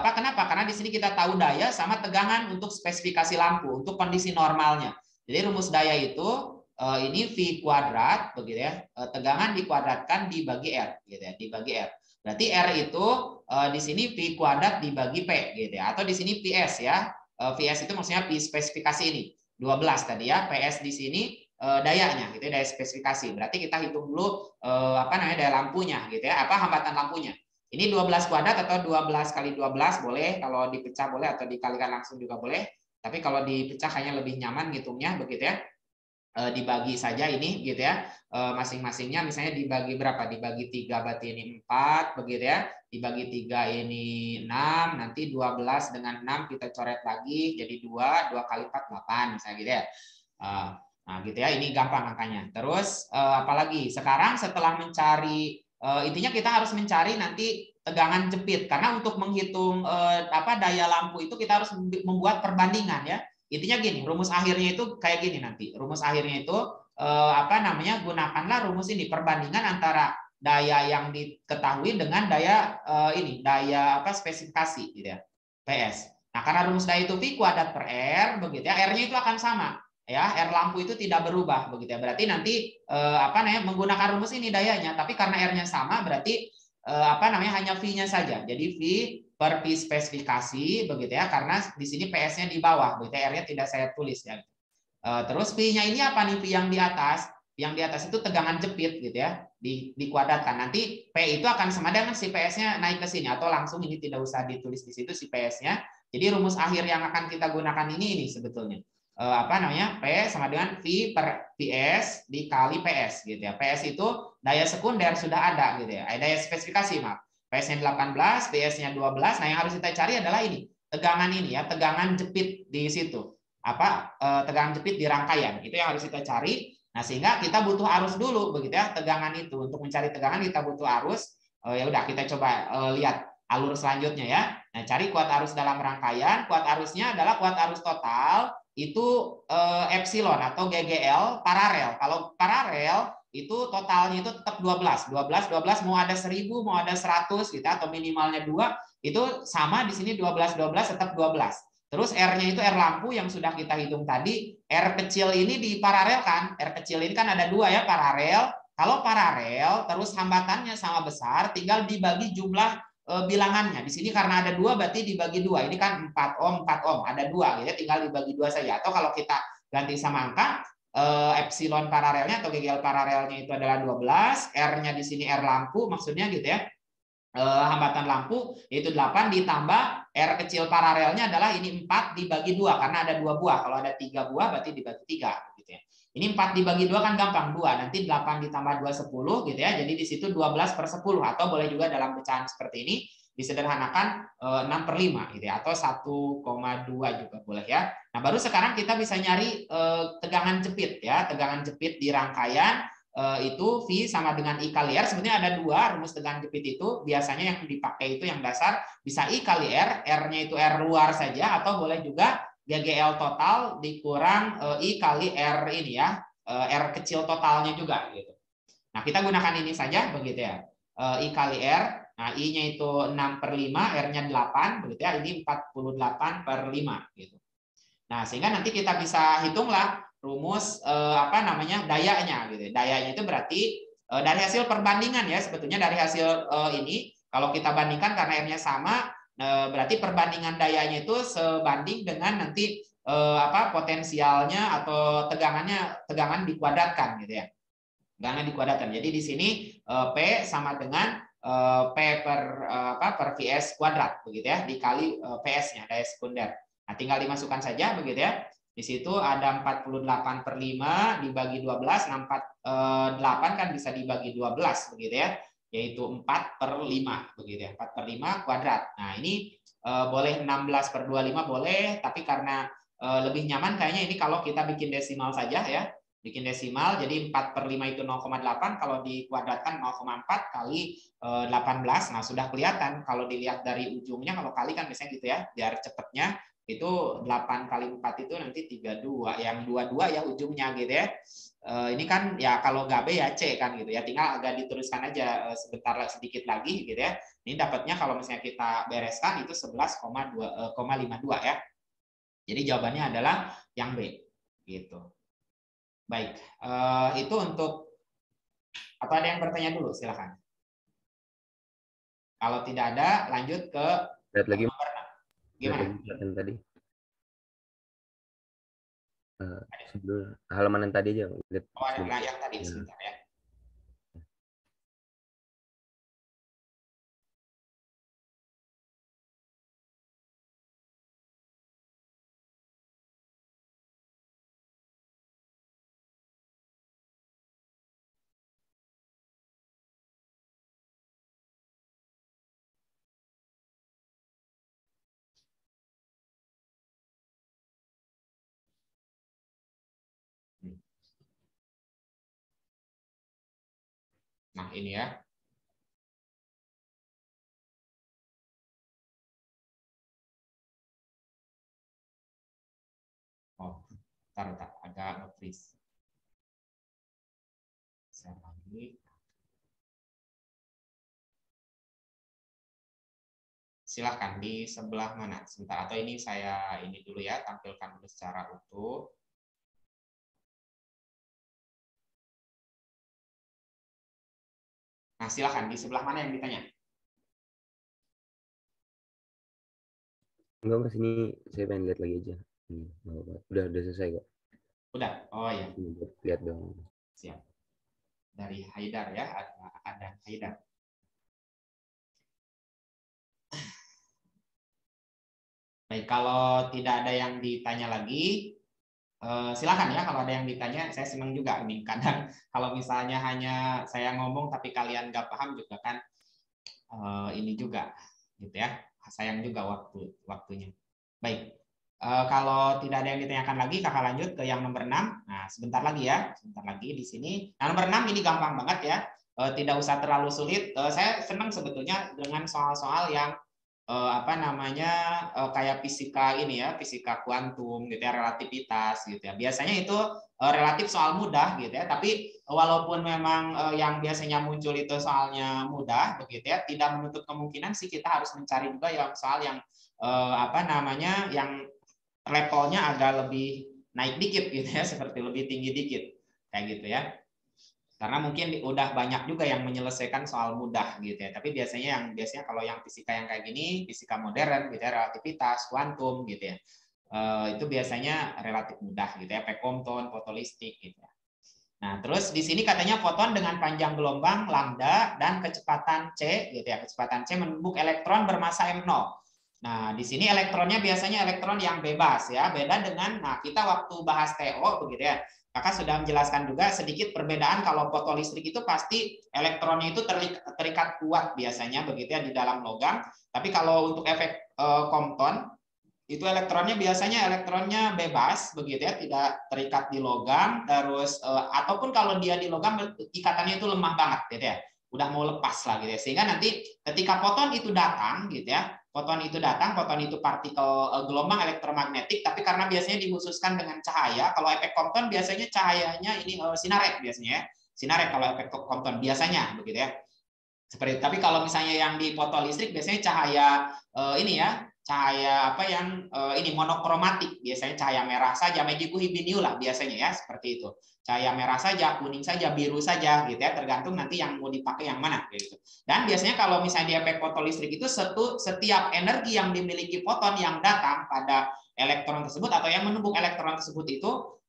kenapa? Karena di sini kita tahu daya sama tegangan untuk spesifikasi lampu untuk kondisi normalnya. Jadi rumus daya itu ini V kuadrat begitu ya. Tegangan dikuadratkan dibagi R gitu ya, dibagi R. Berarti R itu di sini V kuadrat dibagi P gitu ya. Atau di sini PS ya. PS itu maksudnya P spesifikasi ini. 12 tadi ya. PS di sini dayanya gitu ya, daya spesifikasi. Berarti kita hitung dulu daya lampunya gitu ya, hambatan lampunya. Ini 12 kuadrat atau 12 kali 12 boleh, kalau dipecah boleh atau dikalikan langsung juga boleh. Tapi kalau dipecah hanya lebih nyaman ngitungnya begitu ya. Dibagi saja ini gitu ya. Masing-masingnya misalnya dibagi berapa? Dibagi 3 berarti ini 4 begitu ya. Dibagi 3 ini 6, nanti 12 dengan 6 kita coret lagi jadi 2 kali 4 8 misalnya gitu ya. Nah, gitu ya, ini gampang angkanya. Terus apalagi? Sekarang setelah mencari intinya kita harus mencari nanti tegangan jepit, karena untuk menghitung daya lampu itu kita harus membuat perbandingan ya. Intinya gini, rumus akhirnya itu kayak gini nanti. Rumus akhirnya itu gunakanlah rumus ini, perbandingan antara daya yang diketahui dengan daya daya spesifikasi gitu ya, PS. Nah, karena rumus daya itu V kuadrat per R begitu ya, R-nya itu akan sama ya, R lampu itu tidak berubah begitu ya. Berarti nanti menggunakan rumus ini dayanya, tapi karena R-nya sama berarti hanya V-nya saja. Jadi V per P spesifikasi begitu ya, karena di sini PS-nya di bawah begitu ya, R-nya tidak saya tulis ya. Terus P-nya ini apa nih? V yang di atas. Yang di atas itu tegangan jepit gitu ya, dikuadratkan. Nanti P itu akan sama dengan si PS-nya naik ke sini, atau langsung ini tidak usah ditulis di situ si PS-nya. Jadi rumus akhir yang akan kita gunakan ini sebetulnya. P sama dengan V per PS dikali PS gitu ya. PS itu daya sekunder sudah ada gitu ya. Daya spesifikasi maaf. PS-nya 18, PS-nya 12. Nah, yang harus kita cari adalah ini. Tegangan ini ya, tegangan jepit di situ. Tegangan jepit di rangkaian. Itu yang harus kita cari. Nah, sehingga kita butuh arus dulu begitu ya, tegangan itu. Untuk mencari tegangan kita butuh arus. Ya udah, kita coba lihat alur selanjutnya ya. Nah, cari kuat arus dalam rangkaian. Kuat arusnya adalah kuat arus total itu epsilon atau GGL paralel. Kalau paralel itu totalnya itu tetap 12 mau ada 1000 mau ada 100 gitu, atau minimalnya 2 itu sama di sini 12 tetap 12. Terus R-nya itu R lampu yang sudah kita hitung tadi. R kecil ini diparalelkan. R kecil ini kan ada 2 ya, paralel. Kalau paralel terus hambatannya sama besar, tinggal dibagi jumlah bilangannya. Di sini karena ada 2 berarti dibagi 2. Ini kan 4 ohm, 4 ohm, ada 2 gitu, tinggal dibagi 2 saja. Atau kalau kita ganti sama angka, epsilon paralelnya atau GGL paralelnya itu adalah 12, R-nya di sini R lampu maksudnya gitu ya. Hambatan lampu yaitu 8 ditambah R kecil paralelnya adalah ini 4 dibagi 2 karena ada 2 buah. Kalau ada 3 buah berarti dibagi 3 gitu ya. Ini 4 dibagi 2 kan gampang, 2. Nanti 8 ditambah 2 10 gitu ya. Jadi di situ 12 per 10, atau boleh juga dalam pecahan seperti ini disederhanakan 6 per 5 gitu ya, atau 1,2 juga boleh ya. Nah, baru sekarang kita bisa nyari tegangan jepit ya, tegangan jepit di rangkaian. Itu V sama dengan I kali R. Sebenarnya ada 2 rumus tegangan jepit itu. Biasanya yang dipakai itu yang dasar bisa I kali R, R-nya itu R luar saja, atau boleh juga GGL total dikurang I kali R ini ya, R kecil totalnya juga gitu. Nah, kita gunakan ini saja begitu ya. I kali R. Nah, I-nya itu 6 per 5, R-nya 8 begitu ya. Ini 48 per 5 gitu. Nah, sehingga nanti kita bisa hitunglah rumus dayanya gitu. Dayanya itu berarti dari hasil perbandingan ya, sebetulnya dari hasil ini kalau kita bandingkan karena R-nya sama, berarti perbandingan dayanya itu sebanding dengan nanti potensialnya atau tegangan dikuadratkan gitu ya. Tegangan dikuadratkan. Jadi di sini P sama dengan P per VS kuadrat begitu ya, dikali PS-nya daya sekunder. Nah, tinggal dimasukkan saja begitu ya. Di situ ada 48 per 5 dibagi 12, 48 kan bisa dibagi 12 begitu ya, yaitu 4 per 5 begitu ya, 4 per 5 kuadrat. Nah, ini boleh 16 per 25 boleh, tapi karena lebih nyaman kayaknya ini kalau kita bikin desimal saja ya. Bikin desimal, jadi 4 per 5 itu 0,8, kalau dikuadratkan 0,4 kali 18. Nah, sudah kelihatan kalau dilihat dari ujungnya, kalau kali kan biasanya gitu ya, biar cepatnya itu 8 kali 4 itu nanti 32, yang 22 ya ujungnya gitu ya. Ini kan ya kalau nggak B ya C kan gitu ya, tinggal agak diteruskan aja sebentar sedikit lagi gitu ya. Ini dapatnya kalau misalnya kita bereskan itu 11,52 ya. Jadi jawabannya adalah yang B gitu. Baik, itu untuk, atau ada yang bertanya dulu, silakan. Kalau tidak ada, lanjut ke lihat lagi nomor 6. Gimana? yang tadi. Sebelum halaman yang tadi aja. Lihat Oh, ada yang tadi, sebentar ya. Nah, ini ya. Bentar, agak nge-freeze. Share lagi. Silahkan di sebelah mana? Sebentar, atau ini saya ini dulu ya, tampilkan dulu secara utuh. Nah, silahkan di sebelah mana yang ditanya? Enggak, Mas, ini saya pengen lihat lagi aja. Udah selesai kok. Udah. Oh ya. Lihat dong. Siap. Dari Haidar ya, ada Haidar. Baik, kalau tidak ada yang ditanya lagi, silakan ya. Kalau ada yang ditanya, saya senang juga ini. Kadang kalau misalnya hanya saya ngomong tapi kalian nggak paham juga kan, ini juga, gitu ya. Sayang juga waktunya. Baik, kalau tidak ada yang ditanyakan lagi, kakak lanjut ke yang nomor 6. Nah, sebentar lagi ya, sebentar lagi di sini. Nah, nomor 6 ini gampang banget ya, tidak usah terlalu sulit. Saya senang sebetulnya dengan soal-soal yang apa namanya kayak fisika ini ya, fisika kuantum gitu ya, relativitas gitu ya. Biasanya itu relatif soal mudah gitu ya, tapi walaupun memang yang biasanya muncul itu soalnya mudah begitu ya, tidak menutup kemungkinan sih kita harus mencari juga yang soal yang apa namanya yang levelnya agak lebih naik dikit gitu ya, seperti lebih tinggi dikit kayak gitu ya. Karena mungkin udah banyak juga yang menyelesaikan soal mudah gitu ya. Tapi biasanya kalau yang fisika yang kayak gini, fisika modern gitu ya, relativitas, kuantum gitu ya. Itu biasanya relatif mudah gitu ya, efek Compton, fotolistik gitu ya. Nah, terus di sini katanya foton dengan panjang gelombang lambda dan kecepatan c gitu ya. Kecepatan c menumbuk elektron bermasa m0. Nah, di sini elektronnya biasanya elektron yang bebas ya. Beda dengan kita waktu bahas TO begitu ya. Kakak sudah menjelaskan juga sedikit perbedaan kalau fotolistrik itu pasti elektronnya itu terikat kuat biasanya begitu ya di dalam logam. Tapi kalau untuk efek Compton itu elektronnya bebas begitu ya, tidak terikat di logam, terus ataupun kalau dia di logam ikatannya itu lemah banget gitu ya. Udah mau lepas lah gitu ya. Sehingga nanti ketika foton itu datang gitu ya, foton itu partikel gelombang elektromagnetik, tapi karena biasanya dikhususkan dengan cahaya. Kalau efek Compton biasanya cahayanya ini sinarek biasanya ya. Sinarek kalau efek Compton biasanya begitu ya. Seperti tapi kalau misalnya yang di fotolistrik biasanya cahaya ini ya, cahaya apa yang ini monokromatik, biasanya cahaya merah saja, magiku hibiniu lah biasanya ya, seperti itu. Cahaya merah saja, kuning saja, biru saja gitu ya, tergantung nanti yang mau dipakai yang mana gitu. Dan biasanya kalau misalnya di efek fotolistrik itu setiap energi yang dimiliki foton yang datang pada elektron tersebut atau yang menumbuk elektron tersebut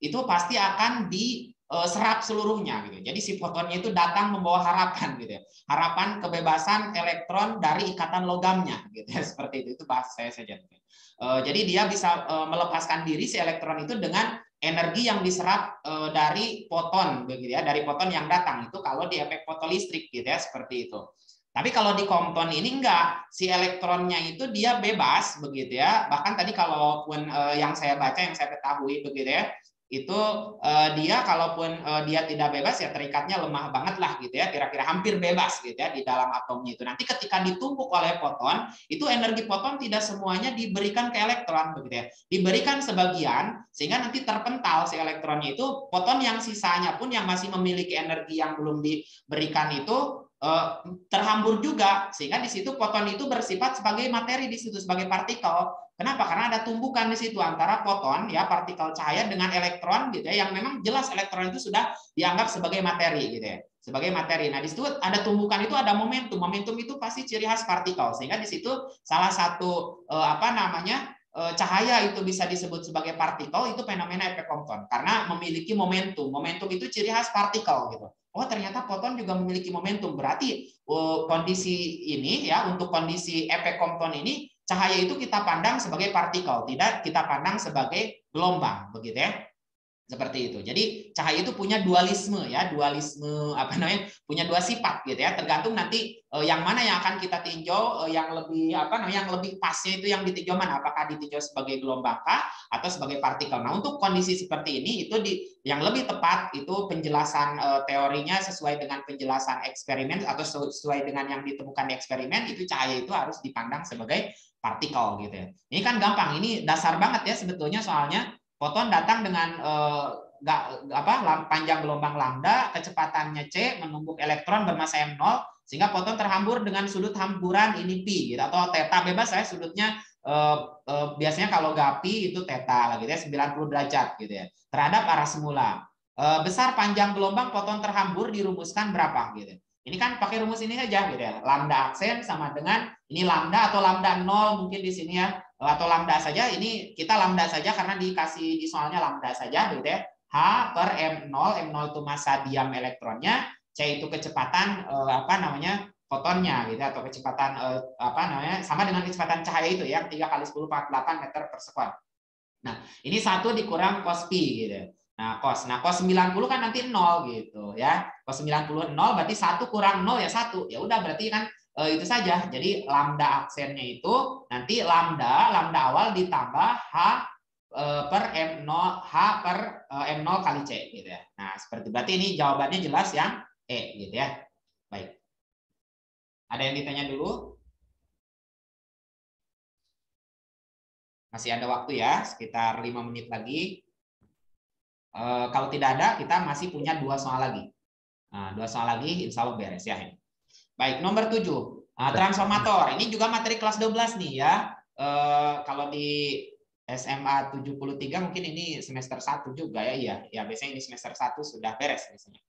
itu pasti akan diserap seluruhnya gitu. Jadi si fotonnya itu datang membawa harapan gitu ya. Harapan kebebasan elektron dari ikatan logamnya gitu ya, seperti itu bahasa saya saja. Jadi dia bisa melepaskan diri si elektron itu dengan energi yang diserap dari foton begitu ya, dari foton yang datang itu kalau di efek fotolistrik gitu ya, seperti itu. Tapi kalau di Compton ini enggak, si elektronnya itu dia bebas begitu ya. Bahkan tadi kalaupun yang saya baca, yang saya ketahui begitu ya, itu dia kalaupun dia tidak bebas ya terikatnya lemah banget lah gitu ya, kira-kira hampir bebas gitu ya di dalam atomnya itu. Nanti ketika ditumpuk oleh foton, itu energi foton tidak semuanya diberikan ke elektron begitu ya. Diberikan sebagian sehingga nanti terpental si elektronnya itu, foton yang sisanya pun yang masih memiliki energi yang belum diberikan itu terhambur juga, sehingga di situ foton itu bersifat sebagai materi di situ, sebagai partikel. Kenapa? Karena ada tumbukan di situ antara foton ya, partikel cahaya dengan elektron gitu ya, yang memang jelas elektron itu sudah dianggap sebagai materi gitu ya, sebagai materi. Nah, di situ ada tumbukan, itu ada momentum. Momentum itu pasti ciri khas partikel. Sehingga di situ salah satu apa namanya cahaya itu bisa disebut sebagai partikel, itu fenomena efek Compton karena memiliki momentum. Momentum itu ciri khas partikel gitu. Oh, ternyata foton juga memiliki momentum. Berarti kondisi ini ya, untuk kondisi efek Compton ini cahaya itu kita pandang sebagai partikel, tidak kita pandang sebagai gelombang, begitu ya. Seperti itu. Jadi cahaya itu punya dualisme ya, dualisme apa namanya? Punya dua sifat gitu ya. Tergantung nanti yang mana yang akan kita tinjau, yang lebih apa namanya? Yang lebih pasnya itu yang ditinjau mana? Apakah ditinjau sebagai gelombang kah atau sebagai partikel? Nah, untuk kondisi seperti ini itu yang lebih tepat itu penjelasan teorinya sesuai dengan penjelasan eksperimen atau sesuai dengan yang ditemukan di eksperimen, itu cahaya itu harus dipandang sebagai partikel gitu ya. Ini kan gampang, ini dasar banget ya sebetulnya soalnya. foton datang dengan panjang gelombang lambda, kecepatannya c, menumpuk elektron bermasa m0, sehingga foton terhambur dengan sudut hamburan ini pi gitu, atau theta bebas saya sudutnya biasanya kalau gapi itu theta lah gitu ya, 90 derajat gitu ya, terhadap arah semula. Besar panjang gelombang foton terhambur dirumuskan berapa gitu. Ini kan pakai rumus ini saja gitu ya. Lambda aksen sama dengan ini lambda atau lambda 0 mungkin di sini ya, atau lambda saja. Ini kita lambda saja karena dikasih di soalnya lambda saja gitu ya. H per M0, M0 itu massa diam elektronnya, C itu kecepatan fotonnya gitu atau kecepatan sama dengan kecepatan cahaya itu ya, 3 kali 10⁴ meter per sekon. Nah, ini 1 dikurang cos pi gitu. Nah, cos 90 kan nanti 0 gitu ya. Cos 90 0 berarti 1 kurang 0 ya 1. Ya udah berarti kan itu saja. Jadi lambda aksennya itu nanti lambda awal ditambah H per M0 H per M0 kali C gitu ya. Nah, seperti berarti ini jawabannya jelas yang E gitu ya. Baik. Ada yang ditanya dulu? Masih ada waktu ya, sekitar 5 menit lagi. Kalau tidak ada, kita masih punya 2 soal lagi. Nah, 2 soal lagi, insya Allah beres ya. Baik, nomor 7. Transformator. Ini juga materi kelas 12 nih ya. Kalau di SMA 73 mungkin ini semester 1 juga ya. Iya, ya biasanya ini semester 1 sudah beres biasanya.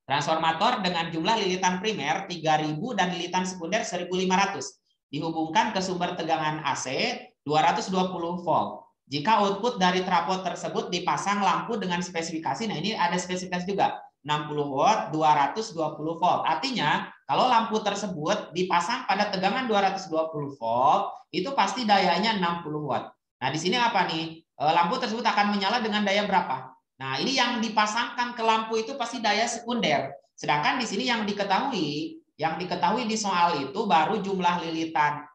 Transformator dengan jumlah lilitan primer 3000 dan lilitan sekunder 1500 dihubungkan ke sumber tegangan AC 220 volt. Jika output dari trapod tersebut dipasang lampu dengan spesifikasi, nah ini ada spesifikasi juga, 60 watt, 220 volt. Artinya, kalau lampu tersebut dipasang pada tegangan 220 volt, itu pasti dayanya 60 watt. Nah, di sini apa nih? Lampu tersebut akan menyala dengan daya berapa? Nah, ini yang dipasangkan ke lampu itu pasti daya sekunder. Sedangkan di sini yang diketahui di soal itu baru jumlah lilitan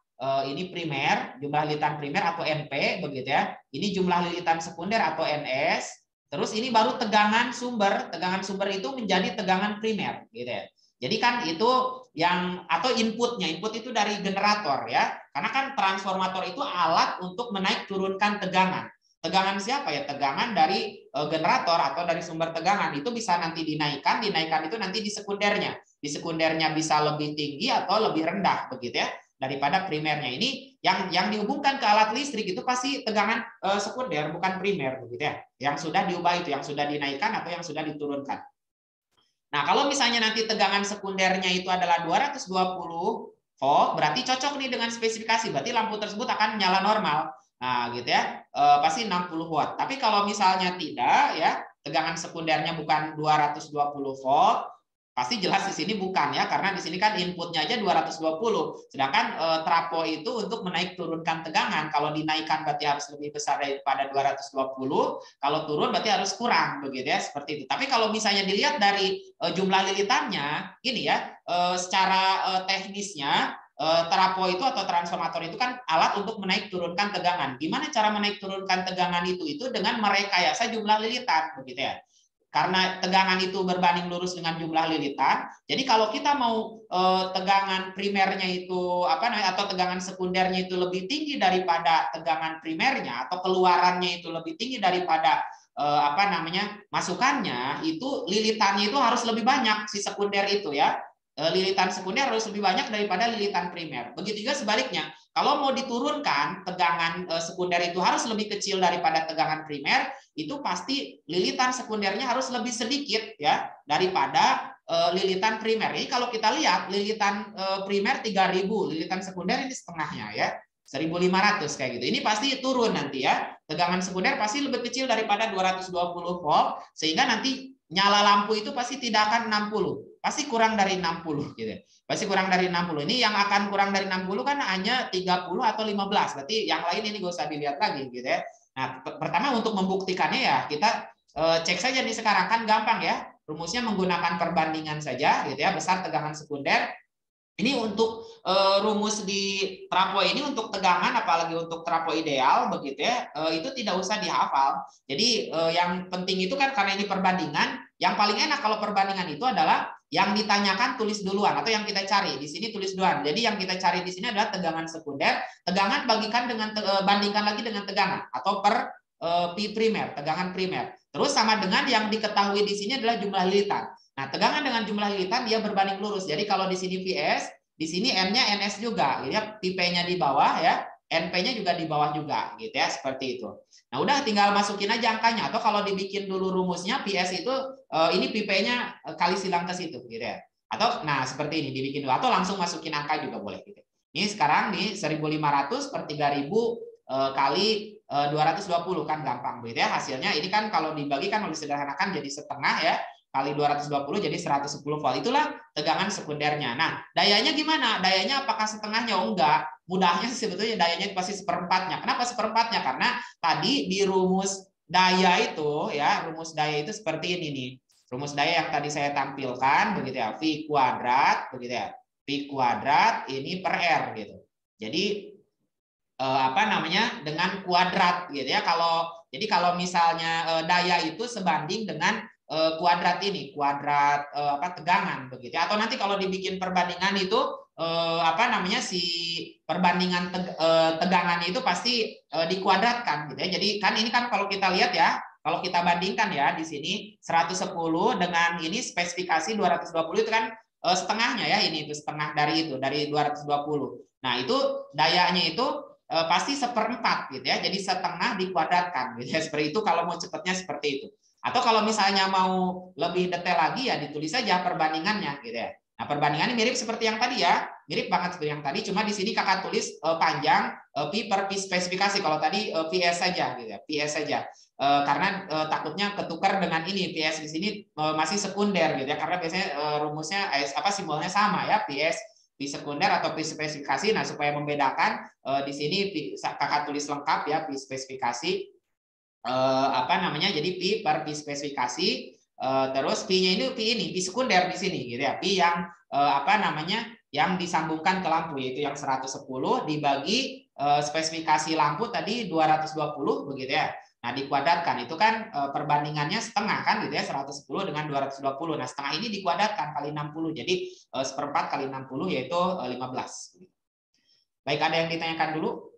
ini primer, jumlah lilitan primer atau NP begitu ya. Ini jumlah lilitan sekunder atau NS. Terus ini baru tegangan sumber. Tegangan sumber itu menjadi tegangan primer gitu ya. Jadi kan itu yang atau inputnya. Input itu dari generator ya. Karena kan transformator itu alat untuk menaik turunkan tegangan. Tegangan siapa ya? Tegangan dari generator atau dari sumber tegangan itu bisa nanti dinaikkan itu nanti di sekundernya. Di sekundernya bisa lebih tinggi atau lebih rendah begitu ya daripada primernya. Ini yang dihubungkan ke alat listrik itu pasti tegangan sekunder bukan primer begitu ya. Yang sudah diubah itu, yang sudah dinaikkan atau yang sudah diturunkan. Nah, kalau misalnya nanti tegangan sekundernya itu adalah 220 volt, berarti cocok nih dengan spesifikasi. Berarti lampu tersebut akan nyala normal. Nah, gitu ya. Pasti 60 watt. Tapi kalau misalnya tidak ya, tegangan sekundernya bukan 220 volt, pasti jelas di sini bukan ya, karena di sini kan inputnya aja 220. Sedangkan trapo itu untuk menaik turunkan tegangan, kalau dinaikkan berarti harus lebih besar daripada 220, kalau turun berarti harus kurang begitu ya, seperti itu. Tapi kalau misalnya dilihat dari jumlah lilitannya, gini ya, secara teknisnya trapo itu atau transformator itu kan alat untuk menaik turunkan tegangan. Gimana cara menaik turunkan tegangan itu? Itu dengan merekayasa jumlah lilitan begitu ya. Karena tegangan itu berbanding lurus dengan jumlah lilitan. Jadi kalau kita mau tegangan primernya itu atau tegangan sekundernya itu lebih tinggi daripada tegangan primernya atau keluarannya itu lebih tinggi daripada masukannya, itu lilitannya itu harus lebih banyak si sekunder itu ya. Lilitan sekunder harus lebih banyak daripada lilitan primer. Begitu juga sebaliknya. Kalau mau diturunkan tegangan sekunder itu harus lebih kecil daripada tegangan primer, itu pasti lilitan sekundernya harus lebih sedikit ya daripada lilitan primer. Jadi kalau kita lihat lilitan primer 3000, lilitan sekunder ini setengahnya ya. 1500 kayak gitu. Ini pasti turun nanti ya. Tegangan sekunder pasti lebih kecil daripada 220 volt sehingga nanti nyala lampu itu pasti tidak akan 60. Pasti kurang dari 60 gitu. Pasti kurang dari 60. Ini yang akan kurang dari 60 kan hanya 30 atau 15. Berarti yang lain ini gak usah dilihat lagi gitu ya. Nah, pertama untuk membuktikannya ya kita cek saja nih sekarang kan gampang ya. Rumusnya menggunakan perbandingan saja gitu ya, besar tegangan sekunder. Ini untuk rumus di trapo ini untuk tegangan apalagi untuk trapo ideal begitu ya, itu tidak usah dihafal. Jadi yang penting itu kan karena ini perbandingan, yang paling enak kalau perbandingan itu adalah yang ditanyakan tulis duluan atau yang kita cari. Di sini tulis duluan. Jadi yang kita cari di sini adalah tegangan sekunder, tegangan bagikan dengan bandingkan lagi dengan tegangan atau per P primer, tegangan primer. Terus sama dengan yang diketahui di sini adalah jumlah lilitan. Nah, tegangan dengan jumlah lilitan dia berbanding lurus. Jadi kalau di sini PS, di sini N-nya NS juga, gitu ya. P-nya di bawah ya, NP-nya juga di bawah juga, gitu ya, seperti itu. Nah, udah tinggal masukin aja angkanya. Atau kalau dibikin dulu rumusnya, PS itu ini PP-nya kali silang ke situ, gitu ya. Atau nah seperti ini dibikin dulu. Atau langsung masukin angka juga boleh, gitu. Ini sekarang nih 1.500 per 3.000 kali 220 kan gampang, gitu ya. Hasilnya ini kan kalau dibagi kan lebih sederhanakan jadi setengah ya, kali 220 jadi 110 volt. Itulah tegangan sekundernya. Nah, dayanya gimana? Dayanya apakah setengahnya? Oh, enggak. Mudahnya sebetulnya dayanya pasti seperempatnya. Kenapa seperempatnya? Karena tadi di rumus daya itu ya, rumus daya itu seperti ini nih. Rumus daya yang tadi saya tampilkan begitu ya, V kuadrat begitu ya. V kuadrat ini per R gitu. Jadi apa namanya? Dengan kuadrat gitu ya. Jadi kalau misalnya daya itu sebanding dengan kuadrat ini, kuadrat tegangan begitu. Atau nanti kalau dibikin perbandingan itu apa namanya si perbandingan tegangan itu pasti dikuadratkan gitu ya. Jadi kan ini kan kalau kita lihat ya, kalau kita bandingkan ya di sini 110 dengan ini spesifikasi 220 itu kan setengahnya ya, ini itu setengah dari 220. Nah, itu dayanya itu pasti seperempat gitu ya. Jadi setengah dikuadratkan gitu ya. Seperti itu kalau mau cepatnya seperti itu. Atau kalau misalnya mau lebih detail lagi ya ditulis saja perbandingannya gitu ya. Nah, perbandingannya mirip seperti yang tadi ya. Mirip banget seperti yang tadi, cuma di sini kakak tulis panjang P per P spesifikasi. Kalau tadi PS saja gitu ya. PS saja. Karena takutnya ketukar dengan ini PS di sini masih sekunder gitu ya. Karena biasanya rumusnya simbolnya sama ya, PS P sekunder atau P spesifikasi. Nah, supaya membedakan di sini kakak tulis lengkap ya, P spesifikasi. Jadi P per P spesifikasi, terus P-nya ini P sekunder di sini gitu ya, P yang yang disambungkan ke lampu, yaitu yang 110 dibagi spesifikasi lampu tadi 220 begitu ya. Nah, dikuadratkan itu kan perbandingannya setengah kan gitu ya, 110 dengan 220. Nah, setengah ini dikuadratkan kali 60. Jadi seperempat kali 60 yaitu 15. Baik, ada yang ditanyakan dulu?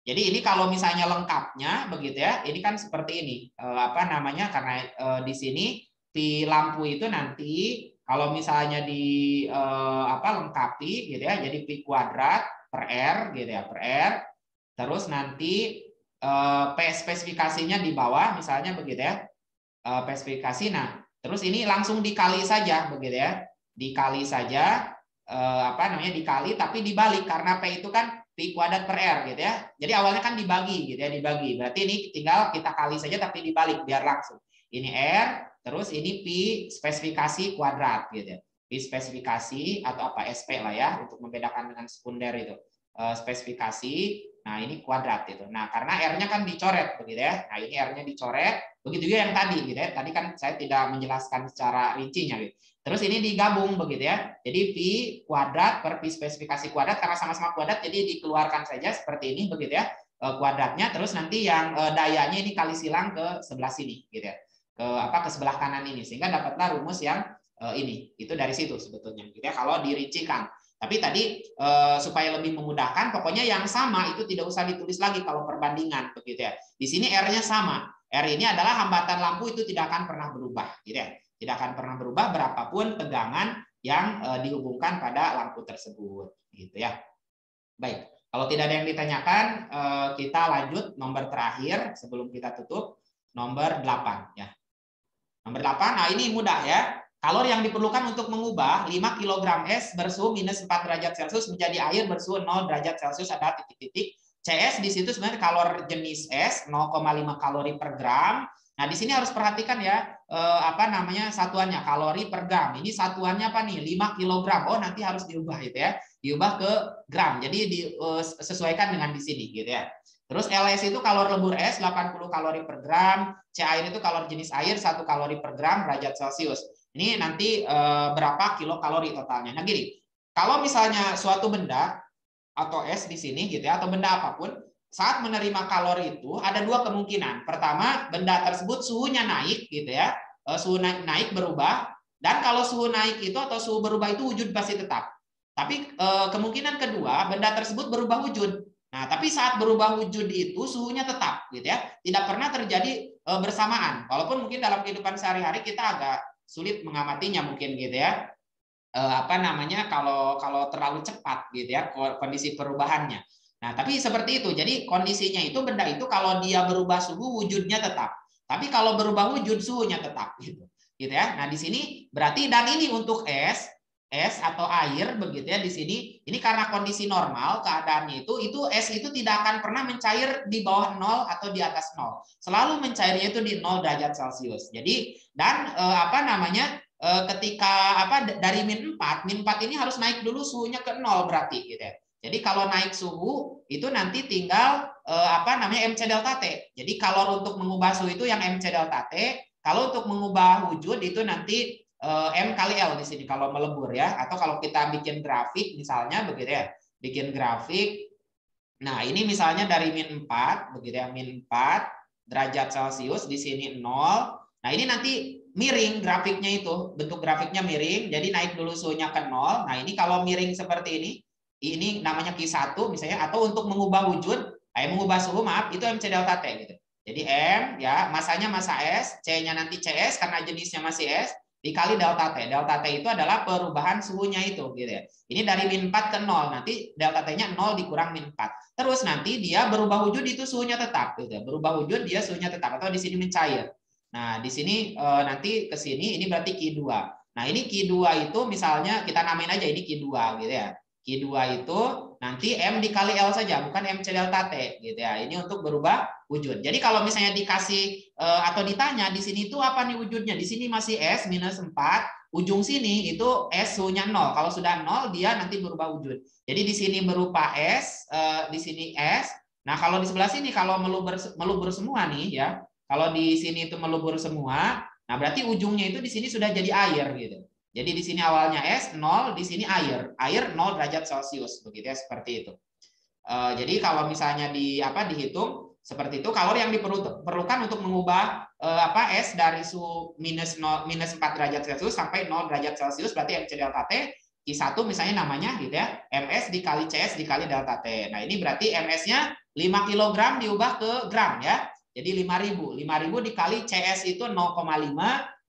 Jadi ini kalau misalnya lengkapnya begitu ya, ini kan seperti ini. Karena di sini di lampu itu nanti kalau misalnya di lengkapi gitu ya, jadi P kuadrat per R gitu ya, per R. Terus nanti P spesifikasinya di bawah misalnya begitu ya. Spesifikasi. Nah, terus ini langsung dikali saja begitu ya. Dikali saja dikali tapi dibalik karena P itu kan P kuadrat per R gitu ya. Jadi awalnya kan dibagi gitu ya, dibagi. Berarti ini tinggal kita kali saja tapi dibalik biar langsung. Ini R, terus ini P spesifikasi kuadrat gitu ya. P spesifikasi atau SP lah ya untuk membedakan dengan sekunder itu. Spesifikasi, nah ini kuadrat itu. Nah, karena R-nya kan dicoret begitu ya. Nah, ini R-nya dicoret. Begitu juga yang tadi gitu ya. Tadi kan saya tidak menjelaskan secara rincinya gitu. Terus ini digabung begitu ya. Jadi P kuadrat per P spesifikasi kuadrat karena sama-sama kuadrat jadi dikeluarkan saja seperti ini begitu ya. Kuadratnya, terus nanti yang dayanya ini kali silang ke sebelah sini gitu ya. Ke sebelah kanan ini sehingga dapatlah rumus yang ini. Itu dari situ sebetulnya gitu ya kalau dirincikan. Tapi tadi supaya lebih memudahkan pokoknya yang sama itu tidak usah ditulis lagi kalau perbandingan begitu ya. Di sini R-nya sama. R ini adalah hambatan lampu itu tidak akan pernah berubah gitu ya. Tidak akan pernah berubah berapapun tegangan yang dihubungkan pada lampu tersebut gitu ya. Baik, kalau tidak ada yang ditanyakan kita lanjut nomor terakhir sebelum kita tutup, nomor 8 ya. Nomor 8, nah ini mudah ya. Kalori yang diperlukan untuk mengubah 5 kg es bersuhu minus 4 derajat Celcius menjadi air bersuhu 0 derajat Celcius ada titik-titik. CS di situ sebenarnya kalori jenis es 0,5 kalori per gram. Nah, di sini harus perhatikan ya satuannya kalori per gram. Ini satuannya apa nih? 5 kg. Oh, nanti harus diubah itu ya. Diubah ke gram. Jadi disesuaikan dengan di sini gitu ya. Terus LS itu kalori lebur es 80 kalori per gram. C air itu kalori jenis air 1 kalori per gram derajat Celcius. Ini nanti berapa kilokalori totalnya. Nah, gini. Kalau misalnya suatu benda atau es di sini gitu ya, atau benda apapun, saat menerima kalori itu ada dua kemungkinan. Pertama, benda tersebut suhunya naik gitu ya. Suhu naik berubah, dan kalau suhu naik itu atau suhu berubah itu wujud pasti tetap. Tapi kemungkinan kedua, benda tersebut berubah wujud. Nah, tapi saat berubah wujud itu suhunya tetap gitu ya. Tidak pernah terjadi bersamaan. Walaupun mungkin dalam kehidupan sehari-hari kita agak sulit mengamatinya mungkin gitu ya. Apa namanya kalau terlalu cepat gitu ya kondisi perubahannya. Nah, tapi seperti itu. Jadi kondisinya itu benda itu kalau dia berubah suhu wujudnya tetap. Tapi kalau berubah wujud suhunya tetap gitu. Gitu ya. Nah, di sini berarti dan ini untuk es atau air begitu ya di sini. Ini karena kondisi normal keadaannya itu es itu tidak akan pernah mencair di bawah 0 atau di atas 0. Selalu mencairnya itu di 0 derajat Celcius. Jadi dan apa namanya ketika dari min 4 ini harus naik dulu suhunya ke 0 berarti gitu ya. Jadi kalau naik suhu itu nanti tinggal apa namanya MC delta T. Jadi kalau untuk mengubah suhu itu yang MC delta T, kalau untuk mengubah wujud itu nanti M kali L di sini kalau melebur ya, atau kalau kita bikin grafik misalnya begitu ya, bikin grafik. Nah, ini misalnya dari min 4 begitu ya, min 4 derajat Celcius di sini 0. Nah, ini nanti miring grafiknya itu, bentuk grafiknya miring, jadi naik dulu suhunya ke 0. Nah, ini kalau miring seperti ini namanya Q1 misalnya, atau untuk mengubah wujud, mengubah suhu maaf, itu MC delta T gitu. Jadi M ya, masanya massa S, C-nya nanti CS karena jenisnya masih S, dikali delta T. Delta T itu adalah perubahan suhunya itu gitu ya. Ini dari min 4 ke 0, nanti delta T-nya 0 dikurang min 4. Terus nanti dia berubah wujud itu suhunya tetap gitu. Berubah wujud dia suhunya tetap atau di sini mencair. Nah, di sini nanti ke sini ini berarti Q2. Nah, ini Q2 itu misalnya kita namain aja ini Q2 gitu ya. Q2 itu nanti M dikali L saja, bukan MC delta T gitu ya. Ini untuk berubah wujud. Jadi kalau misalnya dikasih atau ditanya di sini itu apa nih wujudnya? Di sini masih S minus 4, ujung sini itu S suhunya 0. Kalau sudah 0 dia nanti berubah wujud. Jadi di sini berupa S, di sini S. Nah, kalau di sebelah sini kalau melubur semua nih ya. Kalau di sini itu melubur semua, nah berarti ujungnya itu di sini sudah jadi air gitu. Jadi di sini awalnya S 0, di sini air. Air 0 derajat Celcius begitu ya, seperti itu. Jadi kalau misalnya dihitung seperti itu, kalori yang diperlukan untuk mengubah S dari suhu minus 4 derajat Celcius sampai 0 derajat Celcius berarti MC delta T Q1 misalnya namanya gitu ya, MS dikali CS dikali delta T. Nah, ini berarti MS-nya 5 kg diubah ke gram ya. Jadi 5.000 dikali CS itu 0,5,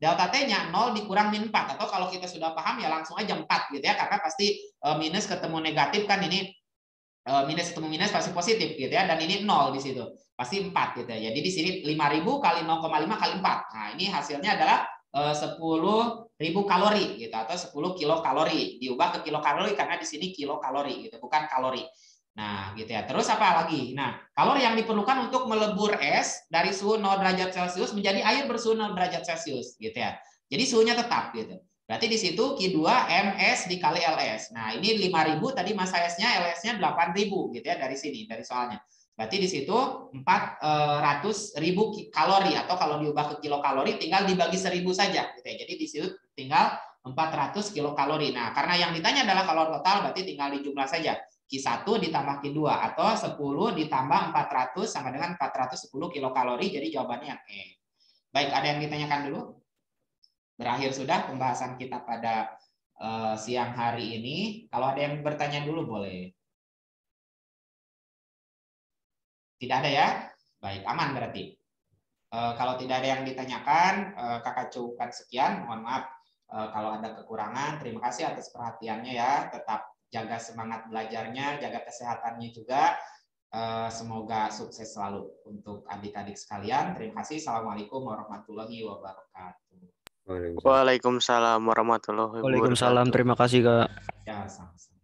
delta T-nya 0 dikurang min 4, atau kalau kita sudah paham ya langsung aja 4 gitu ya, karena pasti minus ketemu negatif kan, ini minus ketemu minus pasti positif gitu ya, dan ini 0 di situ pasti 4 gitu ya. Jadi di sini 5.000 kali 0,5 kali 4. Nah, ini hasilnya adalah 10.000 kalori gitu, atau 10 kilokalori diubah ke kilokalori karena di sini kilokalori gitu, bukan kalori. Nah, gitu ya. Terus apa lagi? Nah, kalori yang diperlukan untuk melebur es dari suhu 0 derajat Celcius menjadi air bersuhu 0 derajat Celcius gitu ya. Jadi suhunya tetap gitu. Berarti di situ Q2 MS dikali LS. Nah, ini 5.000 tadi massa S-nya, LS-nya 8.000 gitu ya dari sini, dari soalnya. Berarti di situ 400.000 kalori, atau kalau diubah ke kilokalori tinggal dibagi 1.000 saja gitu ya. Jadi di situ tinggal 400 kilokalori. Nah, karena yang ditanya adalah kalori total berarti tinggal dijumlah saja. Q1 ditambah Q2 atau 10 ditambah 400 sama dengan 410 kilokalori. Jadi jawabannya yang E. Baik, ada yang ditanyakan dulu? Berakhir sudah pembahasan kita pada siang hari ini. Kalau ada yang bertanya dulu boleh. Tidak ada ya? Baik, aman berarti. Kalau tidak ada yang ditanyakan, kakak cukupkan sekian. Mohon maaf kalau ada kekurangan. Terima kasih atas perhatiannya ya. Tetap jaga semangat belajarnya, jaga kesehatannya juga. Semoga sukses selalu untuk adik-adik sekalian. Terima kasih. Assalamualaikum warahmatullahi wabarakatuh. Waalaikumsalam. Waalaikumsalam warahmatullahi wabarakatuh. Waalaikumsalam, terima kasih Kak. Ya, sama-sama.